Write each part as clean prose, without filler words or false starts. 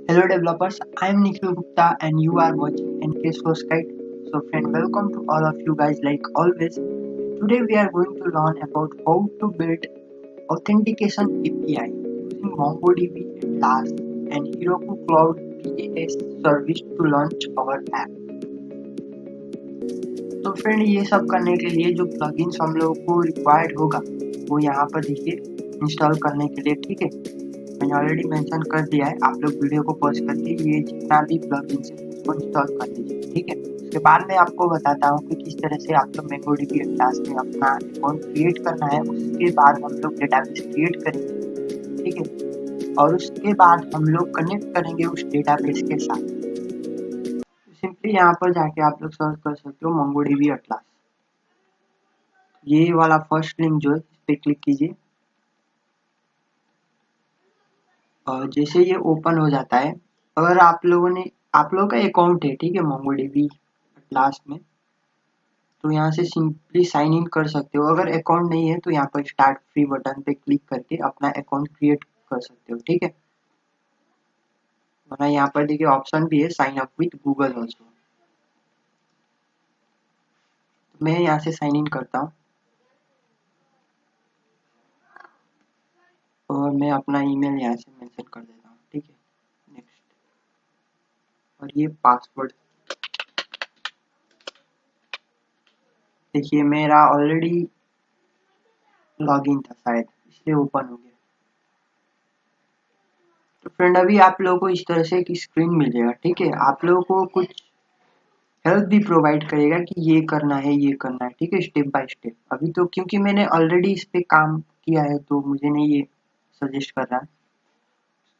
Hello developers, I am Nikhil Gupta and you are watching NK Source Guide. So friend, welcome to all of you guys like always. Today we are going to learn about how to build authentication API using MongoDB Atlas and Heroku Cloud PaaS service to launch our app. तो friend ये सब करने के लिए जो plugins हम लोगों को रिक्वायर्ड होगा वो यहाँ पर देखिए इंस्टॉल करने के लिए, ठीक है। मैंने ऑलरेडी मेंशन कर दिया है, आप लोग वीडियो को पॉज करके ये जितना भी प्लगइन्स है उसको इंस्टॉल कर लीजिए, ठीक है। उसके बाद मैं आपको बताता हूँ कि किस तरह से आप लोग MongoDB क्लास में अपना अकाउंट क्रिएट करना है। उसके बाद हम लोग डेटाबेस क्रिएट करेंगे, ठीक है, और उसके बाद हम लोग कनेक्ट करेंगे उस डेटाबेस के साथ। सिंपली यहाँ पर जाके आप लोग सर्च कर सकते हो MongoDB Atlas। ये वाला फर्स्ट लिंक जो है इस पे क्लिक कीजिए और जैसे ये ओपन हो जाता है, अगर आप लोगों का अकाउंट है, ठीक है, MongoDB Atlas में, तो यहाँ से सिंपली साइन इन कर सकते हो। अगर अकाउंट नहीं है तो यहाँ पर स्टार्ट फ्री बटन पे क्लिक करके अपना अकाउंट क्रिएट कर सकते हो, ठीक है। वरना यहाँ पर देखिए ऑप्शन भी है sign up with Google also. मैं यहाँ से साइन इन करता हूँ और मैं अपना ईमेल यहाँ से मेंशन कर देता हूँ, ठीक है। नेक्स्ट, और ये पासवर्ड देखिए मेरा ऑलरेडी लॉगिन था शायद, इसलिए ओपन हो गया। तो फ्रेंड अभी आप लोगों को इस तरह से एक स्क्रीन मिलेगा, ठीक है। आप लोगों को कुछ हेल्प भी प्रोवाइड करेगा कि ये करना है ये करना है, ठीक है, स्टेप बाय स्टेप। अभी तो क्योंकि मैंने ऑलरेडी इस पे काम किया है तो मुझे नहीं ये सजेस्ट कर रहा है।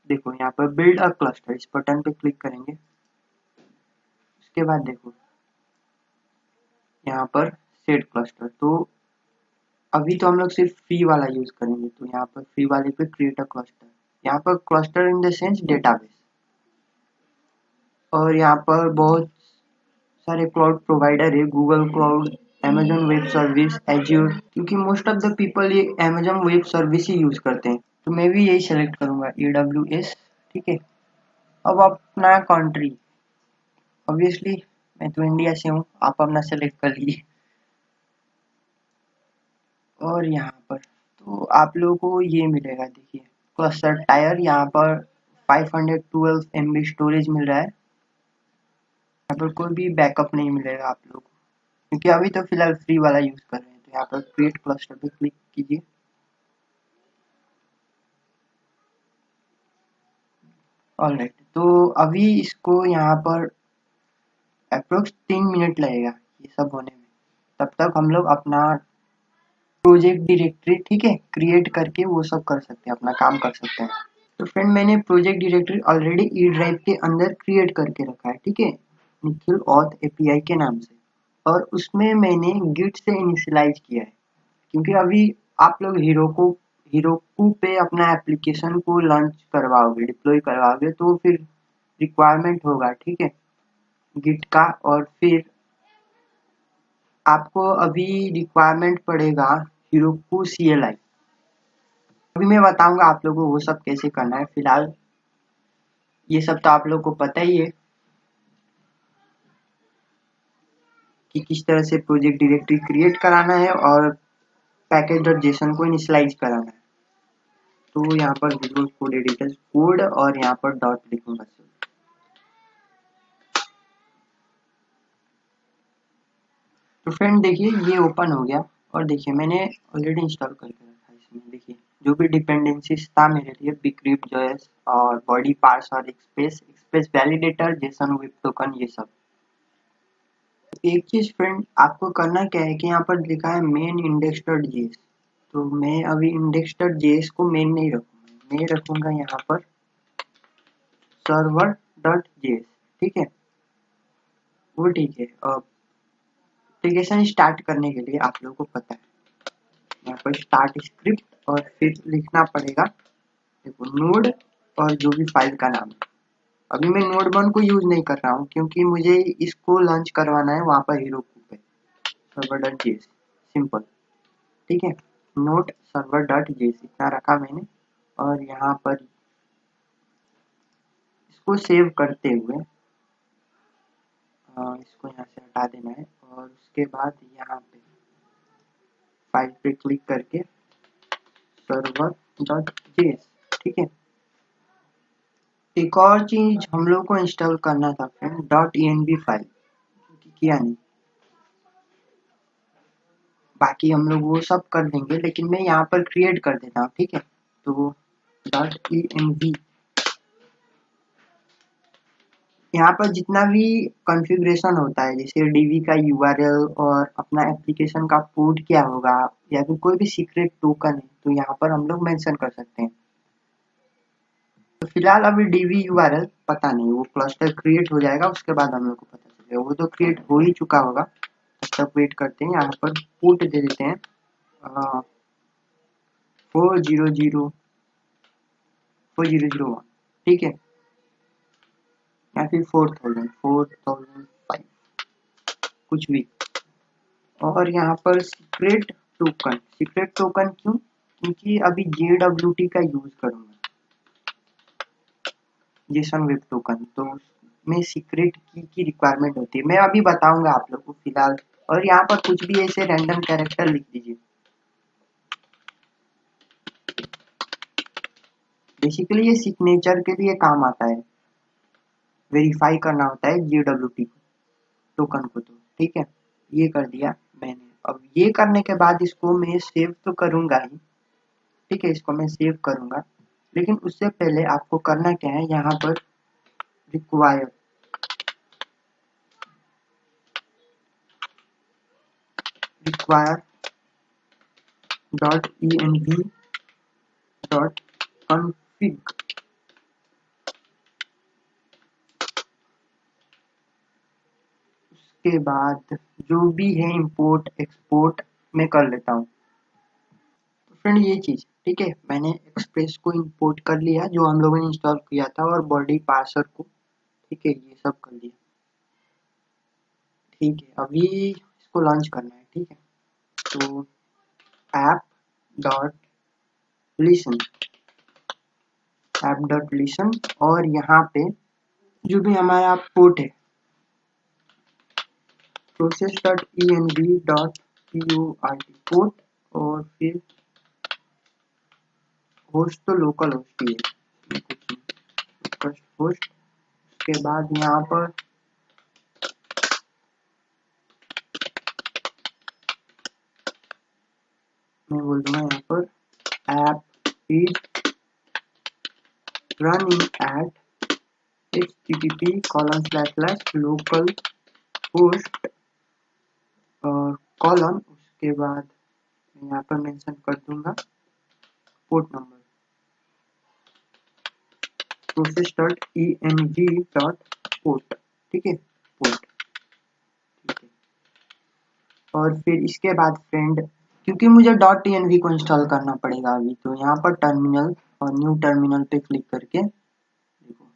देखो यहाँ पर बिल्ड अ क्लस्टर, इस बटन पे क्लिक करेंगे। उसके बाद देखो यहाँ पर सेट क्लस्टर, तो अभी तो हम लोग सिर्फ फ्री वाला यूज करेंगे, तो यहाँ पर फ्री वाले पे क्रिएट अ क्लस्टर। यहाँ पर cluster in the sense database, और यहाँ पर बहुत सारे क्लाउड प्रोवाइडर है, Google cloud, Amazon web service, azure, क्योंकि मोस्ट ऑफ द पीपल ये अमेजन वेब सर्विस ही यूज करते हैं, तो मैं भी यही सेलेक्ट करूंगा AWS, ठीक है। अब अपना कंट्री, ऑब्वियसली मैं तो इंडिया से हूँ, आप अपना सेलेक्ट कर लीजिए। और यहाँ पर तो आप लोगों को ये मिलेगा, देखिए क्लस्टर टायर, यहाँ पर 512 MB स्टोरेज मिल रहा है। यहाँ पर कोई भी बैकअप नहीं मिलेगा आप लोग को, क्योंकि अभी तो फिलहाल फ्री वाला यूज कर रहे हैं। तो यहाँ पर क्रिएट क्लस्टर पे क्लिक कीजिए। ऑलराइट, तो अभी इसको यहाँ पर अप्रोक्स 3 मिनट लगेगा ये सब होने में। तब तक हम लोग अपना प्रोजेक्ट डायरेक्टरी, ठीक है, क्रिएट करके वो सब कर सकते हैं, अपना काम कर सकते हैं। तो फ्रेंड मैंने project directory already E drive के अंदर क्रिएट करके रखा है, ठीक है, निखिल ऑथ एपीआई के नाम से, और उसमें मैंने गिट से इनिशियलाइज किया है। क्योंकि अभी आप लोग हीरोकू पे अपना एप्लीकेशन को लॉन्च करवाओगे, डिप्लॉय करवाओगे, तो फिर रिक्वायरमेंट होगा, ठीक है, गिट का। और फिर आपको अभी रिक्वायरमेंट पड़ेगा हीरोकू CLI। अभी मैं बताऊंगा आप लोगों को वो सब कैसे करना है। फिलहाल ये सब तो आप लोग को पता ही है कि किस तरह से प्रोजेक्ट डायरेक्टरी क्रिएट कराना है और पैकेज डॉट जेसन को इनिशियलाइज कराना है। तो यहाँ पर विजुअल कोड एडिटर कोड और यहाँ पर डॉट लिखूंगा। तो फ्रेंड देखिए ये ओपन हो गया, और देखिए मैंने ऑलरेडी इंस्टॉल करके रखा है इसमें। देखिए जो भी डिपेंडेंसीज था मेरे लिए, बिक्रिप्ट जोएस और बॉडी पार्ट्स और express validator, Jason web token, ये सब। एक चीज फ्रेंड आपको करना क्या है कि यहाँ पर लिखा है मेन इंडेक्स डॉट जेएस, तो मैं अभी इंडेक्स डॉट जेएस को मेन नहीं रखूंगा, मैं रखूंगा यहाँ पर सर्वर डॉट जेएस, ठीक है। वो ठीक है। एप्लीकेशन स्टार्ट करने के लिए आप लोगों को पता है यहाँ पर स्टार्ट स्क्रिप्ट, और फिर लिखना पड़ेगा देखो नोड और जो भी फाइल का नाम है। अभी मैं नोड 1 को यूज नहीं कर रहा हूँ क्योंकि मुझे इसको लॉन्च करवाना है वहां पर हीरोकू पे, सर्वर डॉट जेएस, सिंपल, ठीक है। नोट सर्वर डॉट जेएस इतना रखा मैंने, और यहाँ पर इसको सेव करते हुए इसको यहाँ से हटा देना है और उसके बाद यहाँ पे फाइल पे क्लिक करके server.js, ठीक है। एक और चीज हम लोग को इंस्टॉल करना था फ्रेंड, .env फाइल, किया नहीं। बाकी हम लोग वो सब कर देंगे, लेकिन मैं यहाँ पर क्रिएट कर देता हूँ, ठीक है। तो .env, यहाँ पर जितना भी कॉन्फ़िगरेशन होता है, जैसे डीवी का यूआरएल और अपना एप्लीकेशन का पोर्ट क्या होगा, या फिर कोई भी सीक्रेट टोकन है, तो यहाँ पर हम लोग मेंशन कर सकते हैं। तो फिलहाल अभी डीवी यूआरएल पता नहीं, वो क्लस्टर क्रिएट हो जाएगा उसके बाद हम लोग को पता चलेगा। वो तो क्रिएट हो ही चुका होगा, तब तक वेट करते हैं। यहाँ पर पोर्ट दे देते हैं 400 ठीक है, या फिर 4005, कुछ भी। और यहाँ पर सीक्रेट टोकन क्यों? क्योंकि अभी JWT का यूज करूंगा, जेसन वेब टोकन, तो में सीक्रेट की रिक्वायरमेंट होती है। मैं अभी बताऊंगा आप लोग को फिलहाल। और यहाँ पर कुछ भी ऐसे रैंडम कैरेक्टर लिख दीजिए। बेसिकली ये सिग्नेचर के लिए काम आता है, वेरीफाई करना होता है JWT टोकन को, तो ठीक है। ये कर दिया मैंने। अब ये करने के बाद इसको मैं सेव तो करूंगा ही, ठीक है, इसको मैं सेव करूंगा। लेकिन उससे पहले आपको करना क्या है, यहाँ पर रिक्वायर .env.config, उसके बाद जो भी है इंपोर्ट एक्सपोर्ट मैं कर लेता हूँ। तो फ्रेंड ये चीज, ठीक है, मैंने एक्सप्रेस को इंपोर्ट कर लिया जो हम लोगों ने इंस्टॉल किया था, और बॉडी पार्सर को, ठीक है, ये सब कर लिया। ठीक है, अभी इसको लॉन्च करना है, ठीक है। तो app.listen और यहाँ पे जो भी हमारा पोर्ट है, process.env.port पोर्ट, और फिर होस्ट तो लोकल होस्ट ही है, होस्ट। उसके बाद यहाँ पर मैं बोल दूंगा यहाँ पर app is running at http://local host और कॉलम, उसके बाद यहाँ पर मेंशन कर दूंगा पोर्ट नंबर process.env.port, ठीक है, पोर्ट, ठीक है। और फिर इसके बाद फ्रेंड, क्योंकि मुझे .env को इंस्टॉल करना पड़ेगा अभी, तो यहाँ पर टर्मिनल और न्यू टर्मिनल पे क्लिक करके देखो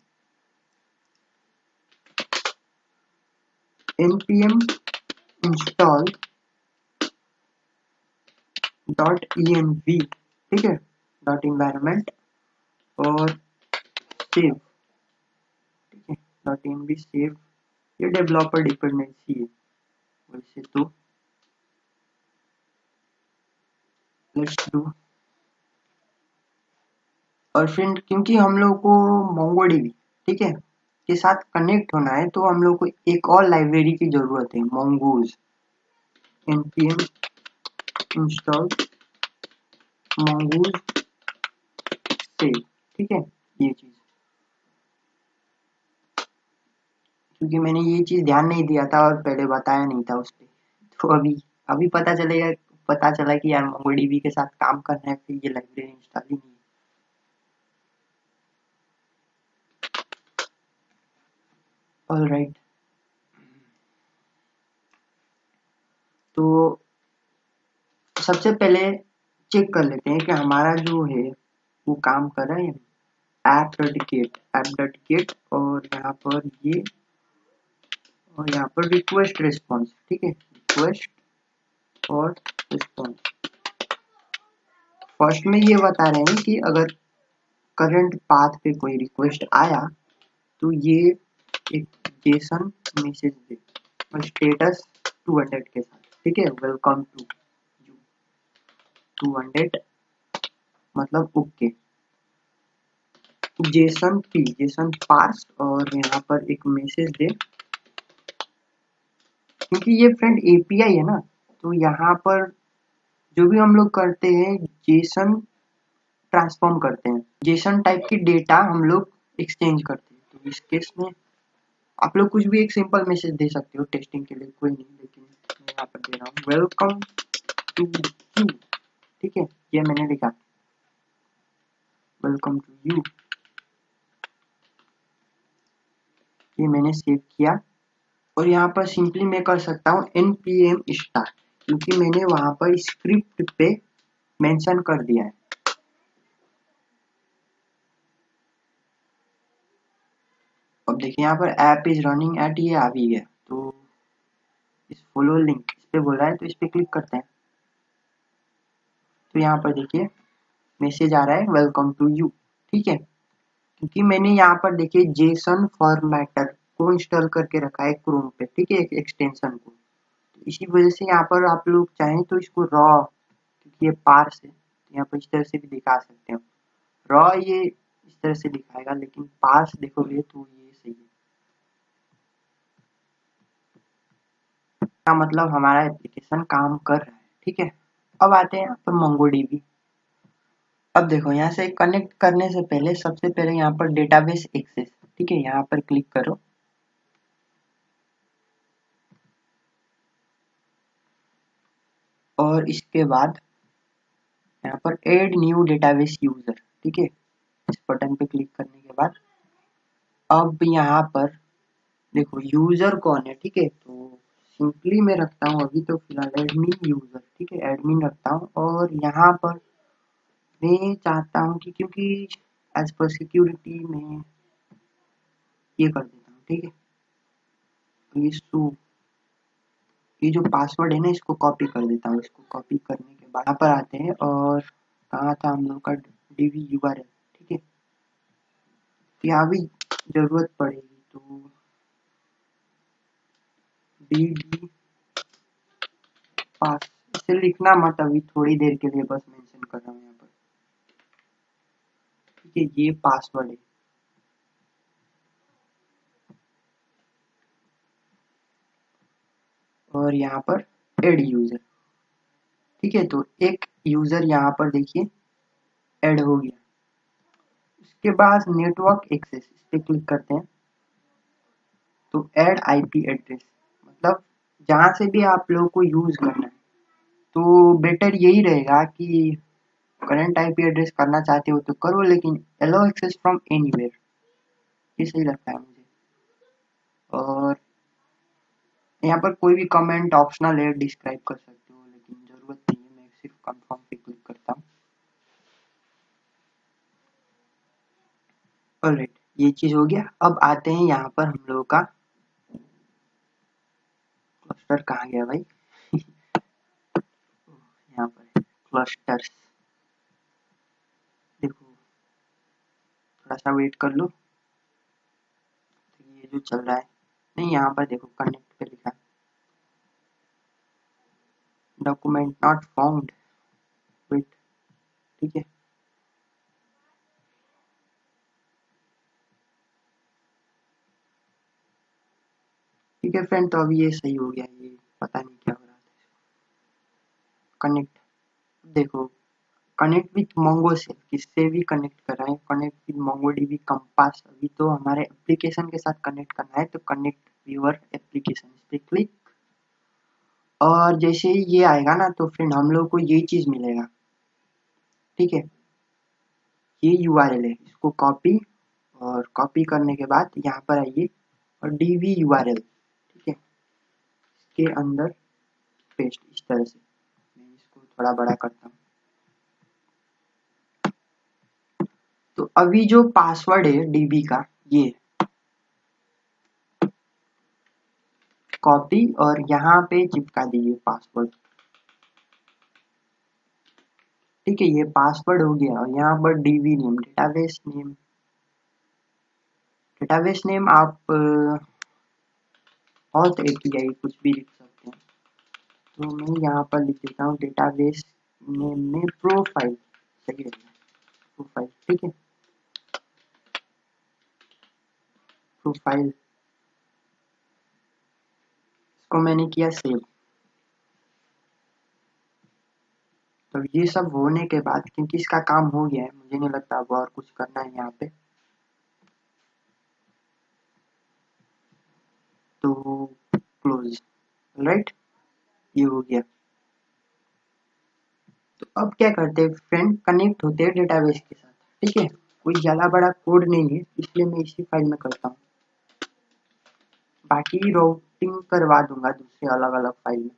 npm install .env, ठीक है, .environment और सेव, ठीक है, .env सेव। ये डेवलपर डिपेंडेंसी है, वैसे तो लेट्स डू। और फ्रेंड क्योंकि हम लोग को MongoDB, ठीक है, के साथ कनेक्ट होना है, तो हम लोग को एक और लाइब्रेरी की जरूरत है, mongoose, npm install mongoose save, ठीक है। ये चीज, क्योंकि मैंने ये चीज ध्यान नहीं दिया था और पहले बताया नहीं था उस पर, तो अभी पता चला कि यार MongoDB के साथ काम करना है, फिर ये लाइब्रेरी इंस्टॉल ही नहीं है। ऑलराइट, तो सबसे पहले चेक कर लेते हैं कि हमारा जो है वो काम कर रहा है। app.get और यहाँ पर ये, और यहाँ पर रिक्वेस्ट रिस्पॉन्स, ठीक है, रिक्वेस्ट और रिस्पॉन्स। फर्स्ट में ये बता रहे हैं कि अगर करंट पाथ पे कोई रिक्वेस्ट आया तो ये एक जेसन मैसेज दे और स्टेटस 200 के साथ, ठीक है, वेलकम टू यू 200 मतलब ओके। जेसन पास और यहाँ पर एक मैसेज दे, क्योंकि ये फ्रेंड एपीआई है ना, तो यहाँ पर जो भी हम लोग करते हैं जेसन ट्रांसफॉर्म करते हैं, जेसन टाइप की डेटा हम लोग एक्सचेंज करते हैं। तो इस केस में आप लोग कुछ भी एक सिंपल मैसेज दे सकते हो टेस्टिंग के लिए, कोई नहीं, लेकिन मैं यहाँ पर दे रहा हूँ वेलकम टू यू, ठीक है, ये मैंने लिखा वेलकम टू यू, ये मैंने सेव किया। और यहाँ पर सिंपली मैं कर सकता हूँ npm स्टार, क्योंकि मैंने वहां पर स्क्रिप्ट पे मेंशन कर दिया है। अब देखिए यहाँ पर ऐप इज रनिंग एट, ये आ भी गया। तो इस फॉलो लिंक इस पे बोल रहा है, तो इस पे क्लिक करते हैं। तो यहाँ पर देखिए मैसेज आ रहा है वेलकम टू यू, ठीक है, क्योंकि मैंने यहाँ पर देखिए जेसन फॉर्मेटर को इंस्टॉल करके रखा है क्रोम पे, ठीक है, एक एक्सटेंशन को। तो इसी वजह से यहाँ पर आप लोग चाहें तो इसको रॉ, क्योंकि ये पार्स है, तो यहाँ पर इस तरह से भी दिखा सकते हो। रॉ ये इस तरह से दिखाएगा, लेकिन पार्स देखोगे तो ये सही है। का मतलब हमारा एप्लीकेशन काम कर रहा है, ठीक है। अब आते हैं यहाँ पर मोंगोडीबी। अब देखो यहाँ से कनेक्ट करने से पहले सबसे पहले यहाँ पर डेटाबेस एक्सेस, ठीक है, यहाँ पर क्लिक करो। और इसके बाद यहाँ पर ऐड न्यू डेटाबेस यूजर, ठीक है, इस बटन पे क्लिक करने के बाद अब यहाँ पर देखो यूजर कौन है, ठीक है, तो सिंपली मैं रखता हूँ अभी तो फिलहाल एडमिन यूजर, ठीक है, एडमिन रखता हूँ। और यहाँ पर मैं चाहता हूँ कि क्योंकि एज पर सिक्योरिटी में ये कर देता हूँ, ठीक है, ये जो पासवर्ड है ना इसको कॉपी कर देता हूँ। इसको कॉपी करने के बाद यहाँ पर आते हैं और कहाँ था हम लोग का डीवी यूआरएल, ठीक है, तो यहाँ भी जरूरत पड़ेगी। तो डी पास इसे लिखना मत अभी, थोड़ी देर के लिए बस मेंशन कर रहा हूँ यहाँ पर, ठीक है, ये पासवर्ड है। और यहाँ पर एड यूजर, ठीक है, तो एक यूजर यहाँ पर देखिए ऐड हो गया। उसके बाद नेटवर्क एक्सेस इस पे क्लिक करते हैं। तो ऐड आईपी एड्रेस, मतलब जहाँ से भी आप लोगों को यूज करना है, तो बेटर यही रहेगा कि करंट आईपी एड्रेस करना चाहते हो तो करो, लेकिन अलाउ एक्सेस फ्रॉम एनीवेयर, ये सही लगता है मुझे। और यहाँ पर कोई भी कमेंट ऑप्शनल है, डिस्क्राइब कर सकते हो, लेकिन जरूरत नहीं है, मैं सिर्फ कंफर्म पे क्लिक करता हूँ। ऑलराइट, ये चीज हो गया। अब आते हैं यहाँ पर हम लोगों का क्लस्टर कहाँ गया भाई यहाँ पर क्लस्टर्स, देखो थोड़ा सा वेट कर लो। तो ये जो चल रहा है, नहीं यहाँ पर देखो कनेक्ट पे लिखा डॉक्यूमेंट नॉट फाउंड, वेट, ठीक है, ठीक है फ्रेंड, तो अभी ये सही हो गया। ये पता नहीं क्या हो रहा था। कनेक्ट, देखो कनेक्ट विथ मोंगो से किससे भी कनेक्ट कर रहे हैं, कनेक्ट विथ मोंगोडीबी कंपास, अभी तो हमारे एप्लीकेशन के साथ कनेक्ट करना है, तो कनेक्ट योर एप्लीकेशन इस पे क्लिक। और जैसे ही ये आएगा ना तो फ्रेंड हम लोग को ये चीज मिलेगा, ठीक है, ये यूआरएल है, इसको कॉपी, और कॉपी करने के बाद यहाँ पर आइए और डीवी यूआरएल, ठीक है, इसके अंदर पेस्ट इस तरह से। मैं इसको थोड़ा बड़ा करता हूँ। तो अभी जो पासवर्ड है डीबी का, ये कॉपी और यहाँ पे चिपका दीजिए पासवर्ड, ठीक है, ये पासवर्ड हो गया। और यहाँ पर DB name, database name, database name आप ऑथ एपीआई कुछ भी लिख सकते हैं। तो मैं यहाँ पर लिख देता हूँ डेटाबेस नेम में प्रोफाइल, सही रहेगा, प्रोफाइल, ठीक है, प्रोफाइल। इसको मैंने किया सेव। तो ये सब होने के बाद, क्योंकि इसका काम हो गया है, मुझे नहीं लगता अब और कुछ करना है यहाँ पे, तो क्लोज, राइट, ये हो गया। तो अब क्या करते हैं फ्रेंड, कनेक्ट होते हैं डेटाबेस के साथ, ठीक है। कोई ज़्यादा बड़ा कोड नहीं है, इसलिए मैं इसी फाइल में करता हूँ, बाकी राउटिंग करवा दूंगा दूसरे अलग अलग फाइल में।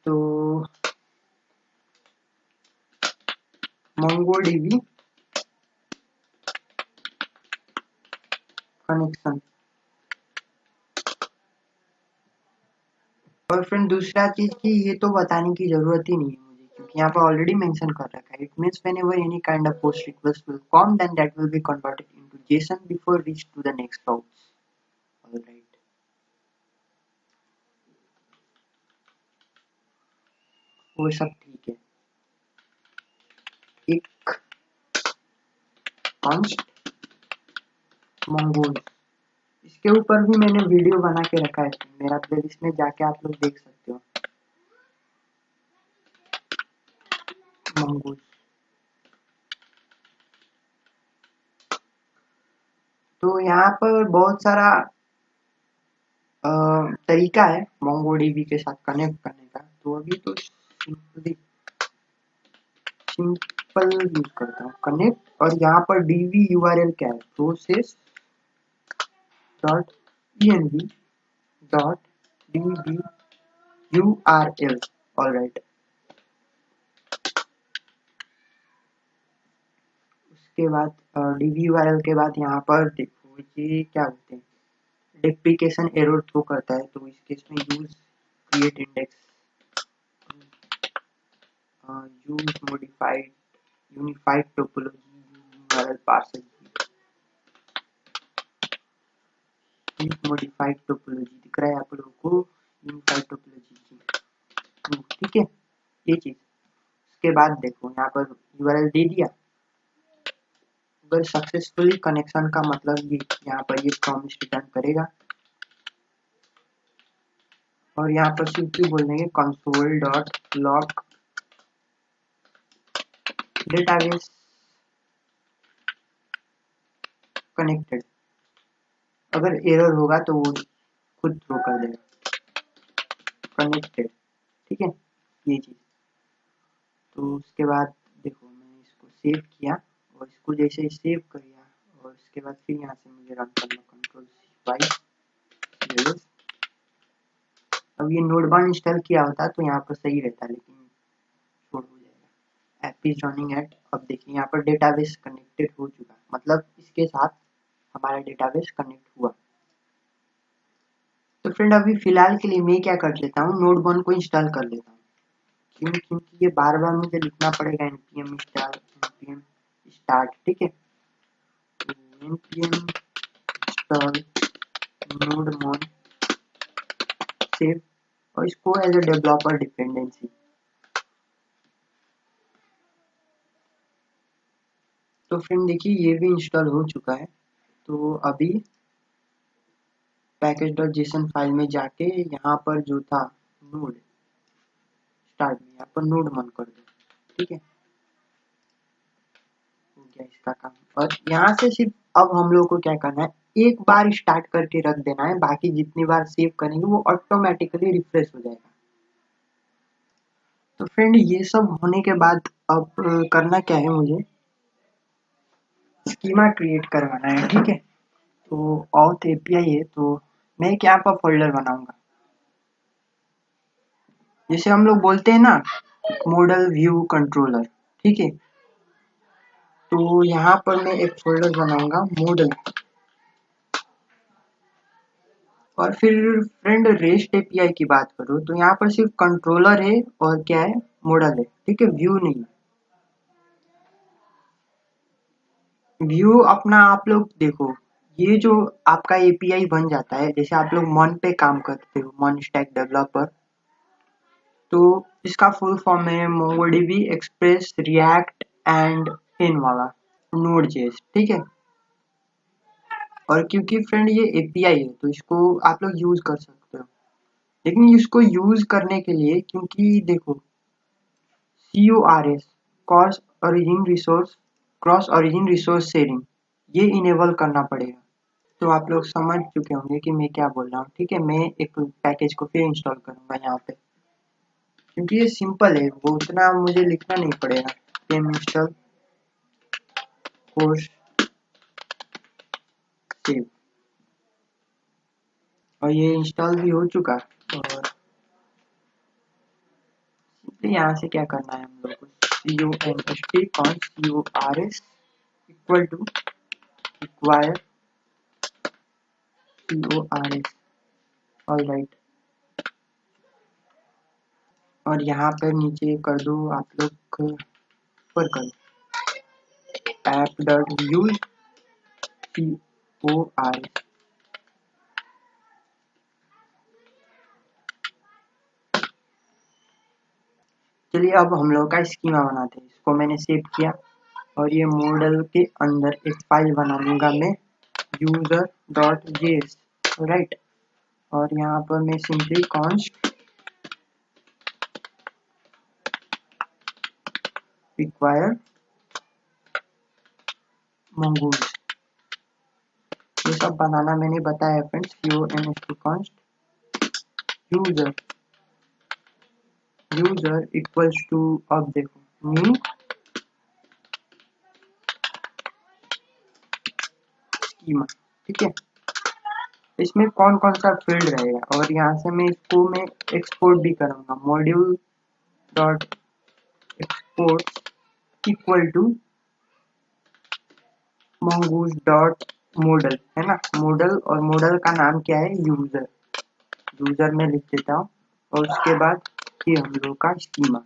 तो MongoDB कनेक्शन, और फ्रेंड दूसरा चीज कि ये तो बताने की जरूरत ही नहीं है मुझे, क्योंकि यहाँ पर ऑलरेडी मेंशन कर रखा है, it means whenever any kind of post request will come then that will be converted into JSON before reach to the next routes, alright. वो सब ठीक है। एक कॉन्स्ट मंगोज, इसके ऊपर भी मैंने वीडियो बना के रखा है, मेरा प्लेलिस्ट में जाके आप लोग देख सकते हो, मंगोज। तो यहाँ पर बहुत सारा तरीका है MongoDB के साथ कनेक्ट करने का, तो अभी तो सिंपल यूज करता हूँ कनेक्ट, और यहाँ पर db url क्या है, process dot env dot db url, alright. उसके बाद db url के बाद यहाँ पर देखो ये क्या होते हैं, डेप्रिकेशन एरर थ्रो करता है, तो इस केस में use create index, use modified unified topology url parser, modified topology दिख रहा है आप लोगों को, यूनिफाइड टोपोलॉजी की, ठीक है, ये चीज। उसके बाद देखो यहाँ पर यूआरएल दे दिया, अगर सक्सेसफुली कनेक्शन का मतलब ये यहाँ पर ये प्रॉमिस रिटर्न करेगा, और यहाँ पर सिंपली बोल देंगे console dot log database connected, अगर एरर होगा तो वो खुद थ्रो कर देगा कनेक्टेड, ठीक है, ये चीज। तो उसके बाद देखो मैंने इसको सेव किया, और इसको जैसे सेव कर लिया, और उसके बाद फिर यहाँ से मुझे रन करना Ctrl+C5। अब ये नोडबन इंस्टॉल किया होता तो यहाँ पर सही रहता, लेकिन छोड़ हो जाएगा। ऐप इज रनिंग एट, अब देखिए यहाँ पर डेटाबेस कनेक्टेड हो चुका, मतलब इसके साथ हमारा डेटाबेस कनेक्ट हुआ। तो फ्रेंड अभी फिलहाल के लिए मैं क्या कर लेता हूँ, नोडबन को इंस्टॉल कर लेता हूँ, क्योंकि ये बार बार मुझे लिखना पड़ेगा npm इंस्टॉल npm स्टार्ट, ठीक है, npm इंस्टॉल नोडमोन सेव, और इसको एज ए डेवलपर डिपेंडेंसी। तो फ्रेंड देखिए ये भी इंस्टॉल हो चुका है, तो अभी पैकेज.json फाइल में जाके यहाँ पर जो था नोड स्टार्ट में, यहाँ पर नोड मन कर दो, ठीक है, हो गया इसका काम। और यहाँ से सिर्फ अब हम लोग को क्या करना है, एक बार स्टार्ट करके रख देना है, बाकी जितनी बार सेव करेंगे वो ऑटोमेटिकली रिफ्रेश हो जाएगा। तो फ्रेंड ये सब होने के बाद अब करना क्या है, मुझे स्कीमा क्रिएट करवाना है, ठीक है। तो ऑथ एपीआई है, तो मैं एक यहाँ पर फोल्डर बनाऊंगा, जैसे हम लोग बोलते हैं ना मॉडल व्यू कंट्रोलर, ठीक है। तो यहाँ पर मैं एक फोल्डर बनाऊंगा मॉडल, और फिर फ्रेंड रेस्ट एपीआई की बात करो तो यहाँ पर सिर्फ कंट्रोलर है, और क्या है मॉडल है, ठीक है, व्यू नहीं। व्यू अपना आप लोग देखो, ये जो आपका एपीआई बन जाता है, जैसे आप लोग मन पे काम करते हो, मन स्टैक डेवलपर, तो इसका फुल फॉर्म है MongoDB express react and in वाला नोड जेएस, ठीक है। और क्योंकि फ्रेंड ये एपीआई है तो इसको आप लोग यूज कर सकते हो, लेकिन इसको यूज करने के लिए, क्योंकि देखो CORS cross origin resource sharing, ये इनेबल करना पड़ेगा। तो आप लोग समझ चुके होंगे कि मैं क्या बोल रहा हूँ, ठीक है। मैं एक पैकेज को फिर इंस्टॉल करूंगा यहाँ पे, क्योंकि ये सिंपल है, वो उतना मुझे लिखना नहीं पड़ेगा। pm install course save, और ये इंस्टॉल भी हो चुका। और यहाँ से क्या करना है हम लोग को, CONST equal to require CORS, all right. और यहाँ पर नीचे कर दो आप लोग, ऊपर कर ऐप डॉट यूज CORS। चलिए अब हम लोग का स्कीमा बनाते हैं। इसको मैंने सेव किया और ये मॉडल के अंदर एक फाइल बना लूंगा मैं, user.js, राइट। और यहाँ पर मैं सिंपली कॉन्स्ट रिक्वायर mongoose, ये सब बनाना मैंने बताया friends. const user equals to, अब देखो न्यू स्कीमा, ठीक है। इसमें कौन कौन सा फील्ड रहेगा, और यहाँ से मैं इसको मैं एक्सपोर्ट भी करूंगा, module dot export equal to mongoose dot model, है ना, मॉडल। और मॉडल का नाम क्या है, यूजर में लिख देता हूँ। और उसके बाद ये हम लोग का स्कीमा।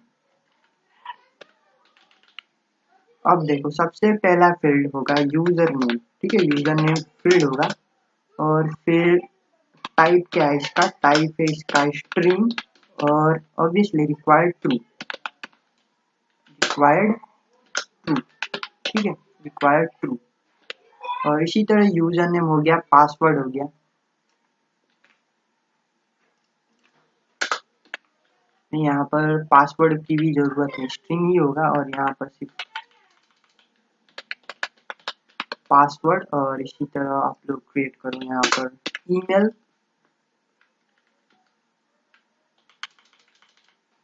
अब देखो सबसे पहला फील्ड होगा यूजर नेम, ठीक है, यूजर नेम फील्ड होगा। और फिर टाइप क्या है इसका, टाइप है इसका स्ट्रिंग, और ऑब्वियसली रिक्वायर्ड ट्रू, ठीक है, रिक्वायर्ड ट्रू। और इसी तरह यूजर नेम हो गया, पासवर्ड हो गया। यहाँ पर पासवर्ड की भी जरूरत है, स्ट्रिंग ही होगा, और यहाँ पर सिर्फ पासवर्ड। और इसी तरह आप लोग क्रिएट करो यहाँ पर ईमेल,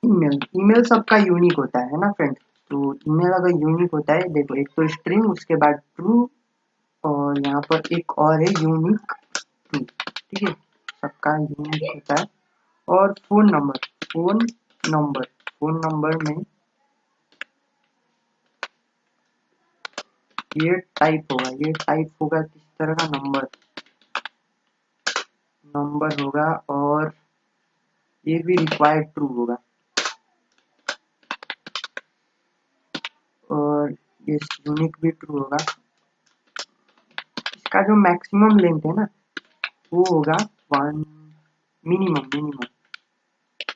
ईमेल सबका यूनिक होता है ना फ्रेंड। तो ईमेल अगर यूनिक होता है, देखो एक तो स्ट्रिंग, उसके बाद ट्रू, और यहाँ पर एक और है यूनिक ट्रू, ठीक है, सबका यूनिक होता है। और फोन नंबर में ये टाइप होगा किस तरह का, नंबर होगा। और ये भी रिक्वायर्ड ट्रू होगा। और ये यूनिक भी ट्रू होगा। इसका जो मैक्सिमम लेंथ है ना, वो होगा 1,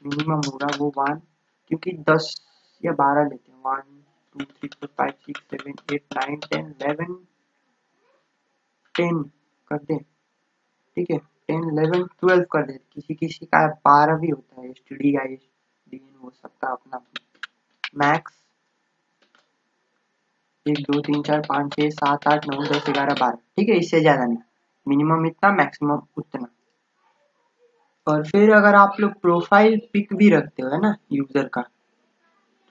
मिनिमम होगा वो 1, क्योंकि 10 या 12 लेते हैं, 1 2 3 4 5 6 7 8 9 10 11 10 कर दे, ठीक है, 10 11 12 कर दे। किसी किसी का 12 भी होता है, एसटीडी का एसडीएन हो सकता है अपना। मैक्स 1 2 3 4 5 6 7 8 9 10 11 12, ठीक है, इससे ज्यादा नहीं। मिनिमम इतना, मैक्सिमम उतना। और फिर अगर आप लोग प्रोफाइल पिक भी रखते हो, है ना, यूजर का,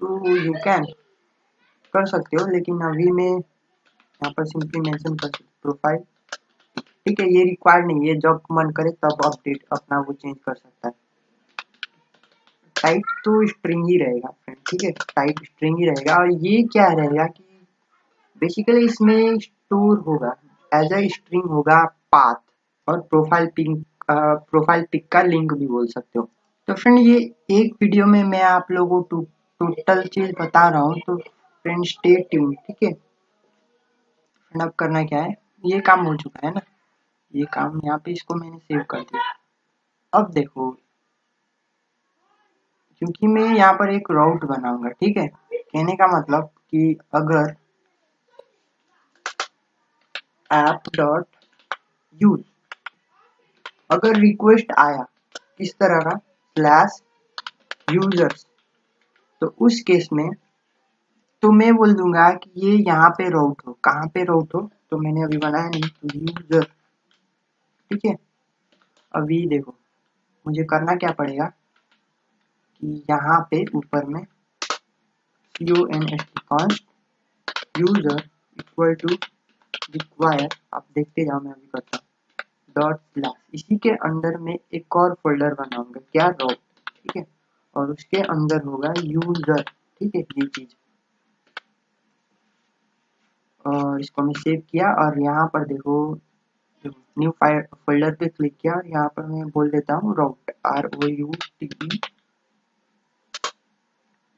तो यू कैन कर सकते हो, लेकिन अभी मैं यहाँ पर सिंपली मेंशन कर प्रोफाइल, ठीक है। ये रिक्वायर्ड नहीं है, जब मन करे तब अपडेट अपना वो चेंज कर सकता है। टाइप तो स्ट्रिंग ही रहेगा फ्रेंड, ठीक है, टाइप स्ट्रिंग ही रहेगा। और ये क्या रहेगा कि बेसिकली इसमें स्टोर होगा एज अ स्ट्रिंग होगा पाथ, और प्रोफाइल पिक का लिंक भी बोल सकते हो। तो फ्रेंड ये एक वीडियो में मैं आप लोगों को टोटल चीज बता रहा हूँ, तो फ्रेंड स्टे ट्यून, ठीक है। फ्रेंड अब करना क्या है, ये काम हो चुका है ना, ये काम यहाँ पे इसको मैंने सेव कर दिया। अब देखो, क्योंकि मैं यहाँ पर एक राउट बनाऊंगा, ठीक है। कहने का मतलब कि अगर ऐप डॉट यूज अगर रिक्वेस्ट आया इस तरह का स्लैश यूजर्स, तो उस केस में तो मैं बोल दूंगा कि ये यहाँ पे राउट हो। कहाँ पे राउट हो, तो मैंने अभी बनाया नहीं, तो यूजर, ठीक है। अभी देखो, मुझे करना क्या पड़ेगा कि यहाँ पे ऊपर में const user equal to require, आप देखते जाओ, मैं अभी करता हूँ, डॉट स्लैश, इसी के अंदर में एक और फोल्डर बनाऊंगा, क्या, राउट, ठीक है। और उसके अंदर होगा यूजर, ठीक है, ये चीज। और इसको मैं सेव किया, और यहाँ पर देखो, न्यू फाइल फोल्डर पे क्लिक किया, और यहाँ पर मैं बोल देता हूँ राउट, ROUTE,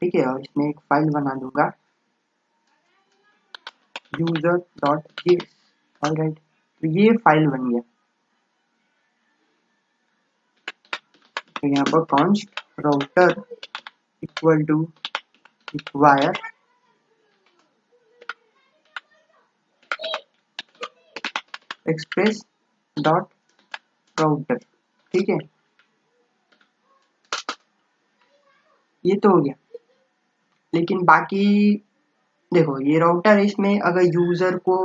ठीक है। और इसमें एक फाइल बना दूंगा यूजर डॉट जेएस, ऑलराइट। तो ये फाइल बन गया। तो यहाँ पर const router equal to require express dot router, ठीक है। ये तो हो गया, लेकिन बाकी देखो, ये राउटर, इसमें अगर यूजर को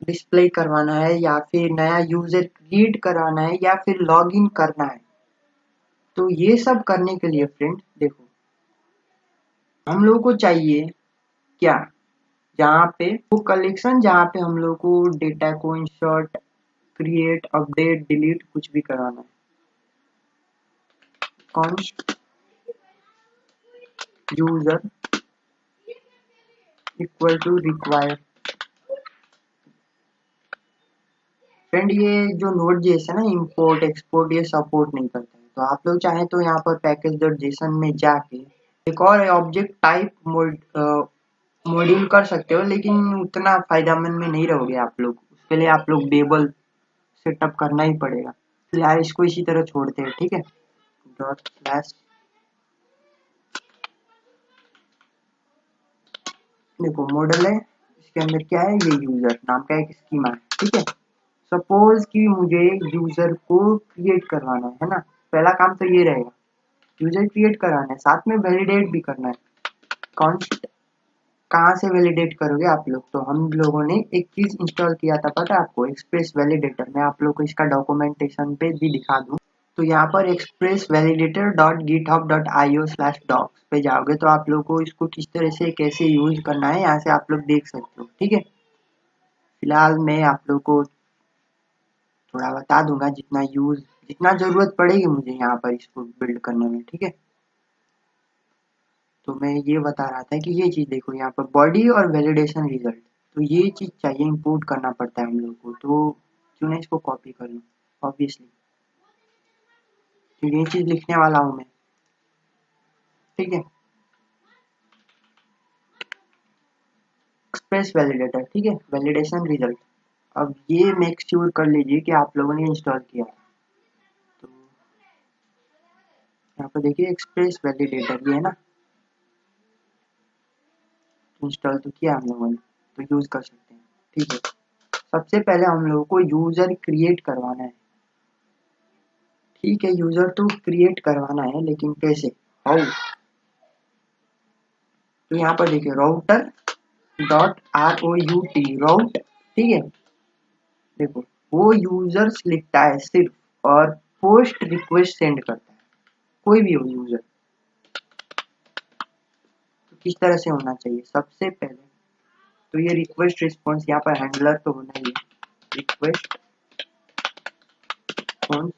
डिस्प्ले करवाना है, या फिर नया यूजर क्रिएट कराना है, या फिर लॉगिन करना है, तो ये सब करने के लिए फ्रेंड देखो, हम लोग को चाहिए क्या, जहाँ पे वो कलेक्शन, जहाँ पे हम लोग को डेटा को इंसर्ट, क्रिएट, अपडेट, डिलीट कुछ भी कराना है, const user equal to require. Friend ये जो नोड जेएस है ना, इंपोर्ट एक्सपोर्ट ये सपोर्ट नहीं करता है, तो आप लोग चाहें तो यहाँ पर पैकेज डॉट जेसन में जाके एक और ऑब्जेक्ट टाइप मॉड्यूल कर सकते हो, लेकिन उतना फायदेमंद में नहीं रहोगे आप लोग, उसके लिए आप लोग बेबल सेटअप करना ही पड़ेगा। फिलहाल इसको इसी तरह छोड़ते हैं, ठीक है। डॉट स्लैश, देखो मॉडल है, इसके अंदर क्या है, ये यूजर नाम का एक स्कीमा है, ठीक है। सपोज कि मुझे यूजर को क्रिएट करवाना है ना, पहला काम तो ये रहेगा, यूजर क्रिएट कराना है, साथ में वैलिडेट भी करना है। कॉन्स्ट कहाँ से वैलिडेट करोगे आप लोग, तो हम लोगों ने एक चीज इंस्टॉल किया था, पता है आपको, एक्सप्रेस वैलिडेटर। मैं आप लोग को इसका डॉक्यूमेंटेशन पे भी दिखा दूं, तो यहाँ पर express validator dot GitHub dot io slash docs पे जाओगे, तो आप लोग को इसको किस तरह से कैसे यूज करना है, यहाँ से आप लोग देख सकते हो, ठीक है। फिलहाल मैं आप लोग को थोड़ा बता दूंगा, जितना जरूरत पड़ेगी मुझे यहाँ पर इसको बिल्ड करने में, ठीक है। तो मैं ये बता रहा था कि ये चीज देखो, यहाँ पर बॉडी और वैलिडेशन रिजल्ट, तो ये चीज चाहिए, इंपोर्ट करना पड़ता है हम लोग को, तो क्यों ना इसको कॉपी कर लूँ, ऑब्वियसली, क्योंकि ये चीज लिखने वाला हूँ मैं, ठीक है। एक्सप्रेस वैलिडेटर, ठीक है, वैलिडेशन रिजल्ट। अब ये मेक श्योर कर लीजिए कि आप लोगों ने इंस्टॉल किया है। तो यहाँ पर देखिए एक्सप्रेस वैलिडेटर, ये है ना, इंस्टॉल तो किया हम लोगों ने, तो यूज कर सकते हैं, ठीक है। सबसे पहले हम लोगों को यूजर क्रिएट करवाना है, ठीक है। यूजर तो क्रिएट करवाना है, लेकिन कैसे, हाउ, तो यहाँ पर देखिए राउटर डॉट ROUT राउट, ठीक है। देखो, वो यूजर्स लिखता है सिर्फ, और पोस्ट रिक्वेस्ट सेंड करता है, कोई भी हो यूजर। तो किस तरह से होना चाहिए, सबसे पहले तो ये रिक्वेस्ट रिस्पॉन्स, यहाँ पर हैंडलर तो होना ही है, रिक्वेस्ट रिस्पॉन्स,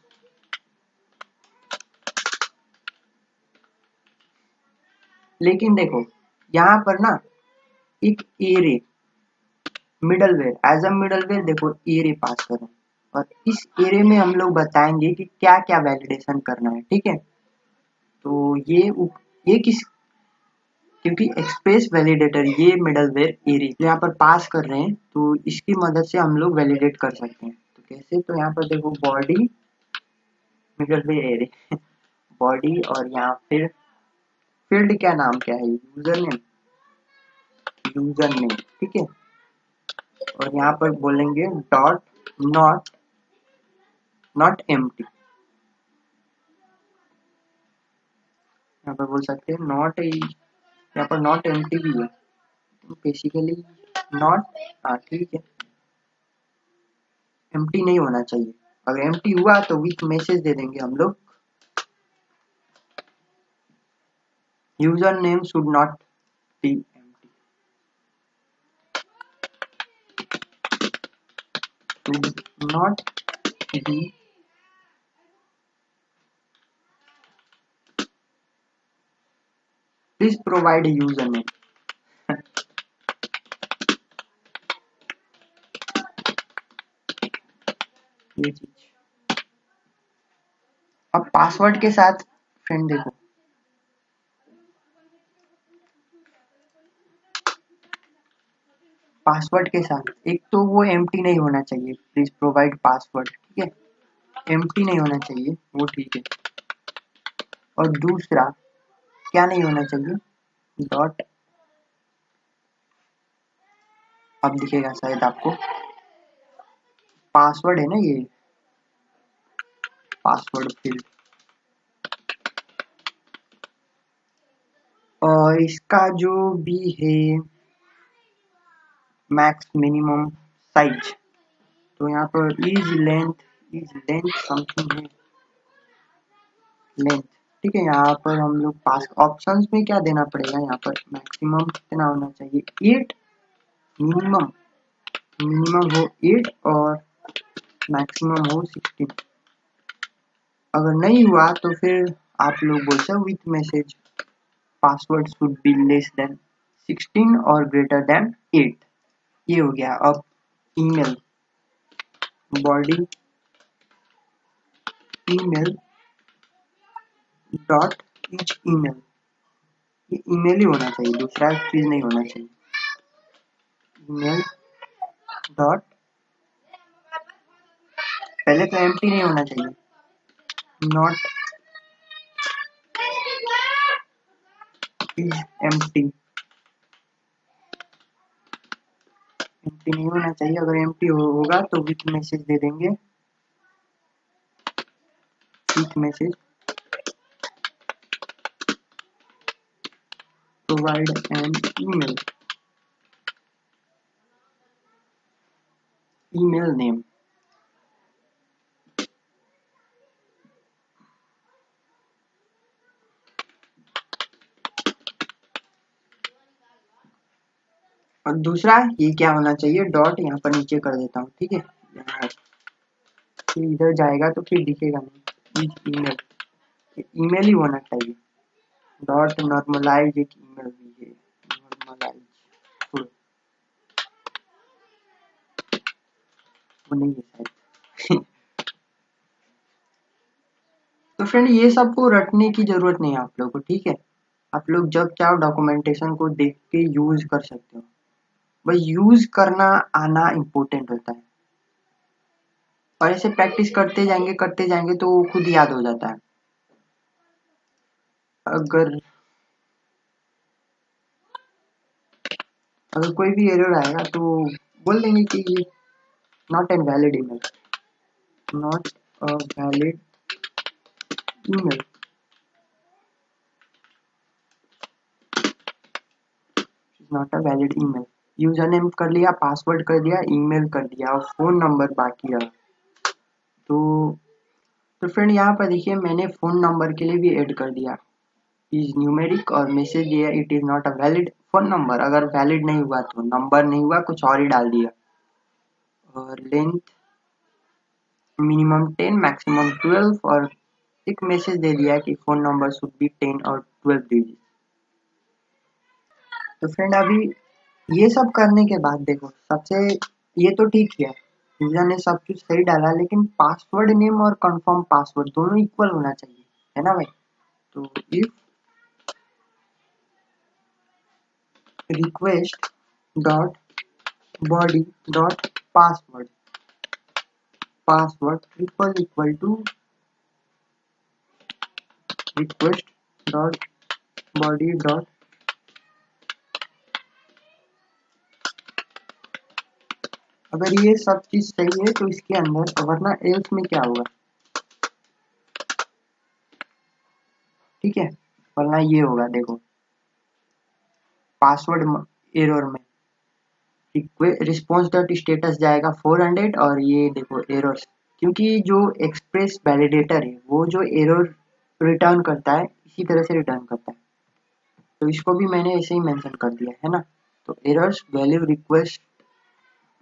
लेकिन देखो यहाँ पर ना एक array, middleware, as a middleware देखो एरे पास करें, और इस एरे में हम लोग बताएंगे कि क्या क्या वैलिडेशन करना है, ठीक है। तो ये किस क्योंकि एक्सप्रेस वैलिडेटर ये मिडलवेयर एरी यहाँ पर पास कर रहे हैं, तो इसकी मदद से हम लोग वैलिडेट कर सकते हैं। तो कैसे? तो यहाँ पर देखो बॉडी मिडलवेयर एरी बॉडी और यहाँ फिर फील्ड क्या नाम क्या है, यूजर नेम, ठीक है। और यहाँ पर बोलेंगे डॉट नॉट नॉट एम्प्टी, यहाँ पर बोल सकते हैं नॉट, यहाँ पर नॉट एम्प्टी भी है बेसिकली, नॉट, हाँ ठीक है, एम्प्टी नहीं होना चाहिए। अगर एम्प्टी हुआ तो विथ मैसेज दे देंगे हम लोग, user name should not be empty, should not be, please provide user name ये चीज। अब पासवर्ड के साथ फ्रेंड देखो, पासवर्ड के साथ एक तो वो एम्प्टी नहीं होना चाहिए, प्लीज प्रोवाइड पासवर्ड, ठीक है, एम्प्टी नहीं होना चाहिए वो, ठीक है। और दूसरा क्या नहीं होना चाहिए, डॉट, अब दिखेगा शायद आपको, पासवर्ड है ना ये, पासवर्ड फील्ड, और इसका जो भी है मैक्स मिनिमम साइज, तो यहाँ पर इज लेंथ समथिंग है, लेंथ, ठीक है। यहाँ पर हम लोग पास ऑप्शंस में क्या देना पड़ेगा, यहाँ पर मैक्सिमम कितना होना चाहिए 8, मिनिमम मिनिमम हो 8 और मैक्सिमम हो 16। अगर नहीं हुआ तो फिर आप लोग बोल सकते with message password should be less than 16 और ग्रेटर देन 8, ये हो गया। अब email, body email dot each email, ये ईमेल ही होना चाहिए, दूसरा चीज नहीं होना चाहिए, ईमेल डॉट, पहले तो एम्प्टी नहीं होना चाहिए, नॉट इज एम्प्टी, एम्प्टी नहीं होना चाहिए। अगर एम्प्टी होगा तो विथ मैसेज दे देंगे, with message provide an email, email name, और दूसरा ये क्या होना चाहिए, डॉट यहाँ पर नीचे कर देता हूँ, ठीक है, यहाँ फिर इधर जाएगा तो फिर दिखेगा नहीं, ईमेल, ईमेल ही होना चाहिए, डॉट नॉर्मलाइज एक ईमेल भी है, नॉर्मलाइज वो नहीं है शायद तो फ्रेंड ये सबको रटने की जरूरत नहीं है आप लोगों को, ठीक है। आप लोग जब चाहो डॉक्यूमेंटेशन को देख के यूज कर सकते हो, बस यूज करना आना इम्पोर्टेंट होता है, और ऐसे प्रैक्टिस करते जाएंगे तो वो खुद याद हो जाता है। अगर अगर कोई भी एरर आएगा तो बोल देंगे कि ये not an valid email, not a valid email, not a valid email, user name कर लिया, पासवर्ड कर दिया, ईमेल कर दिया और फोन नंबर बाकी रहा। तो फ्रेंड यहाँ पर देखिए मैंने फोन नंबर के लिए भी ऐड कर दिया, इज न्यूमेरिक, और मैसेज दिया it is not a valid phone number, अगर वैलिड नहीं हुआ तो नंबर नहीं हुआ कुछ और ही डाल दिया, और लेंथ मिनिमम 10 मैक्सिमम 12, और एक मैसेज दे दिया कि फोन नंबर शुड बी 10 और 12 डिजिट। तो फ्रेंड अभी ये सब करने के बाद देखो सबसे, ये तो ठीक है, यूजर ने सब कुछ सही डाला, लेकिन पासवर्ड नेम और कंफर्म पासवर्ड दोनों इक्वल होना चाहिए, है ना भाई। तो if request dot body dot password, password equal to request dot body dot, अगर ये सब चीज सही है तो इसके अंदर, वरना एल्स में क्या होगा, ठीक है, वरना ये होगा देखो, पासवर्ड एरर में रिस्पॉन्स डॉट स्टेटस जाएगा 400, और ये देखो एरर्स, क्योंकि जो एक्सप्रेस वैलिडेटर है वो जो एरर रिटर्न करता है इसी तरह से रिटर्न करता है, तो इसको भी मैंने ऐसे ही मेंशन कर दिया है ना। तो एरर्स वैल्यू रिक्वेस्ट,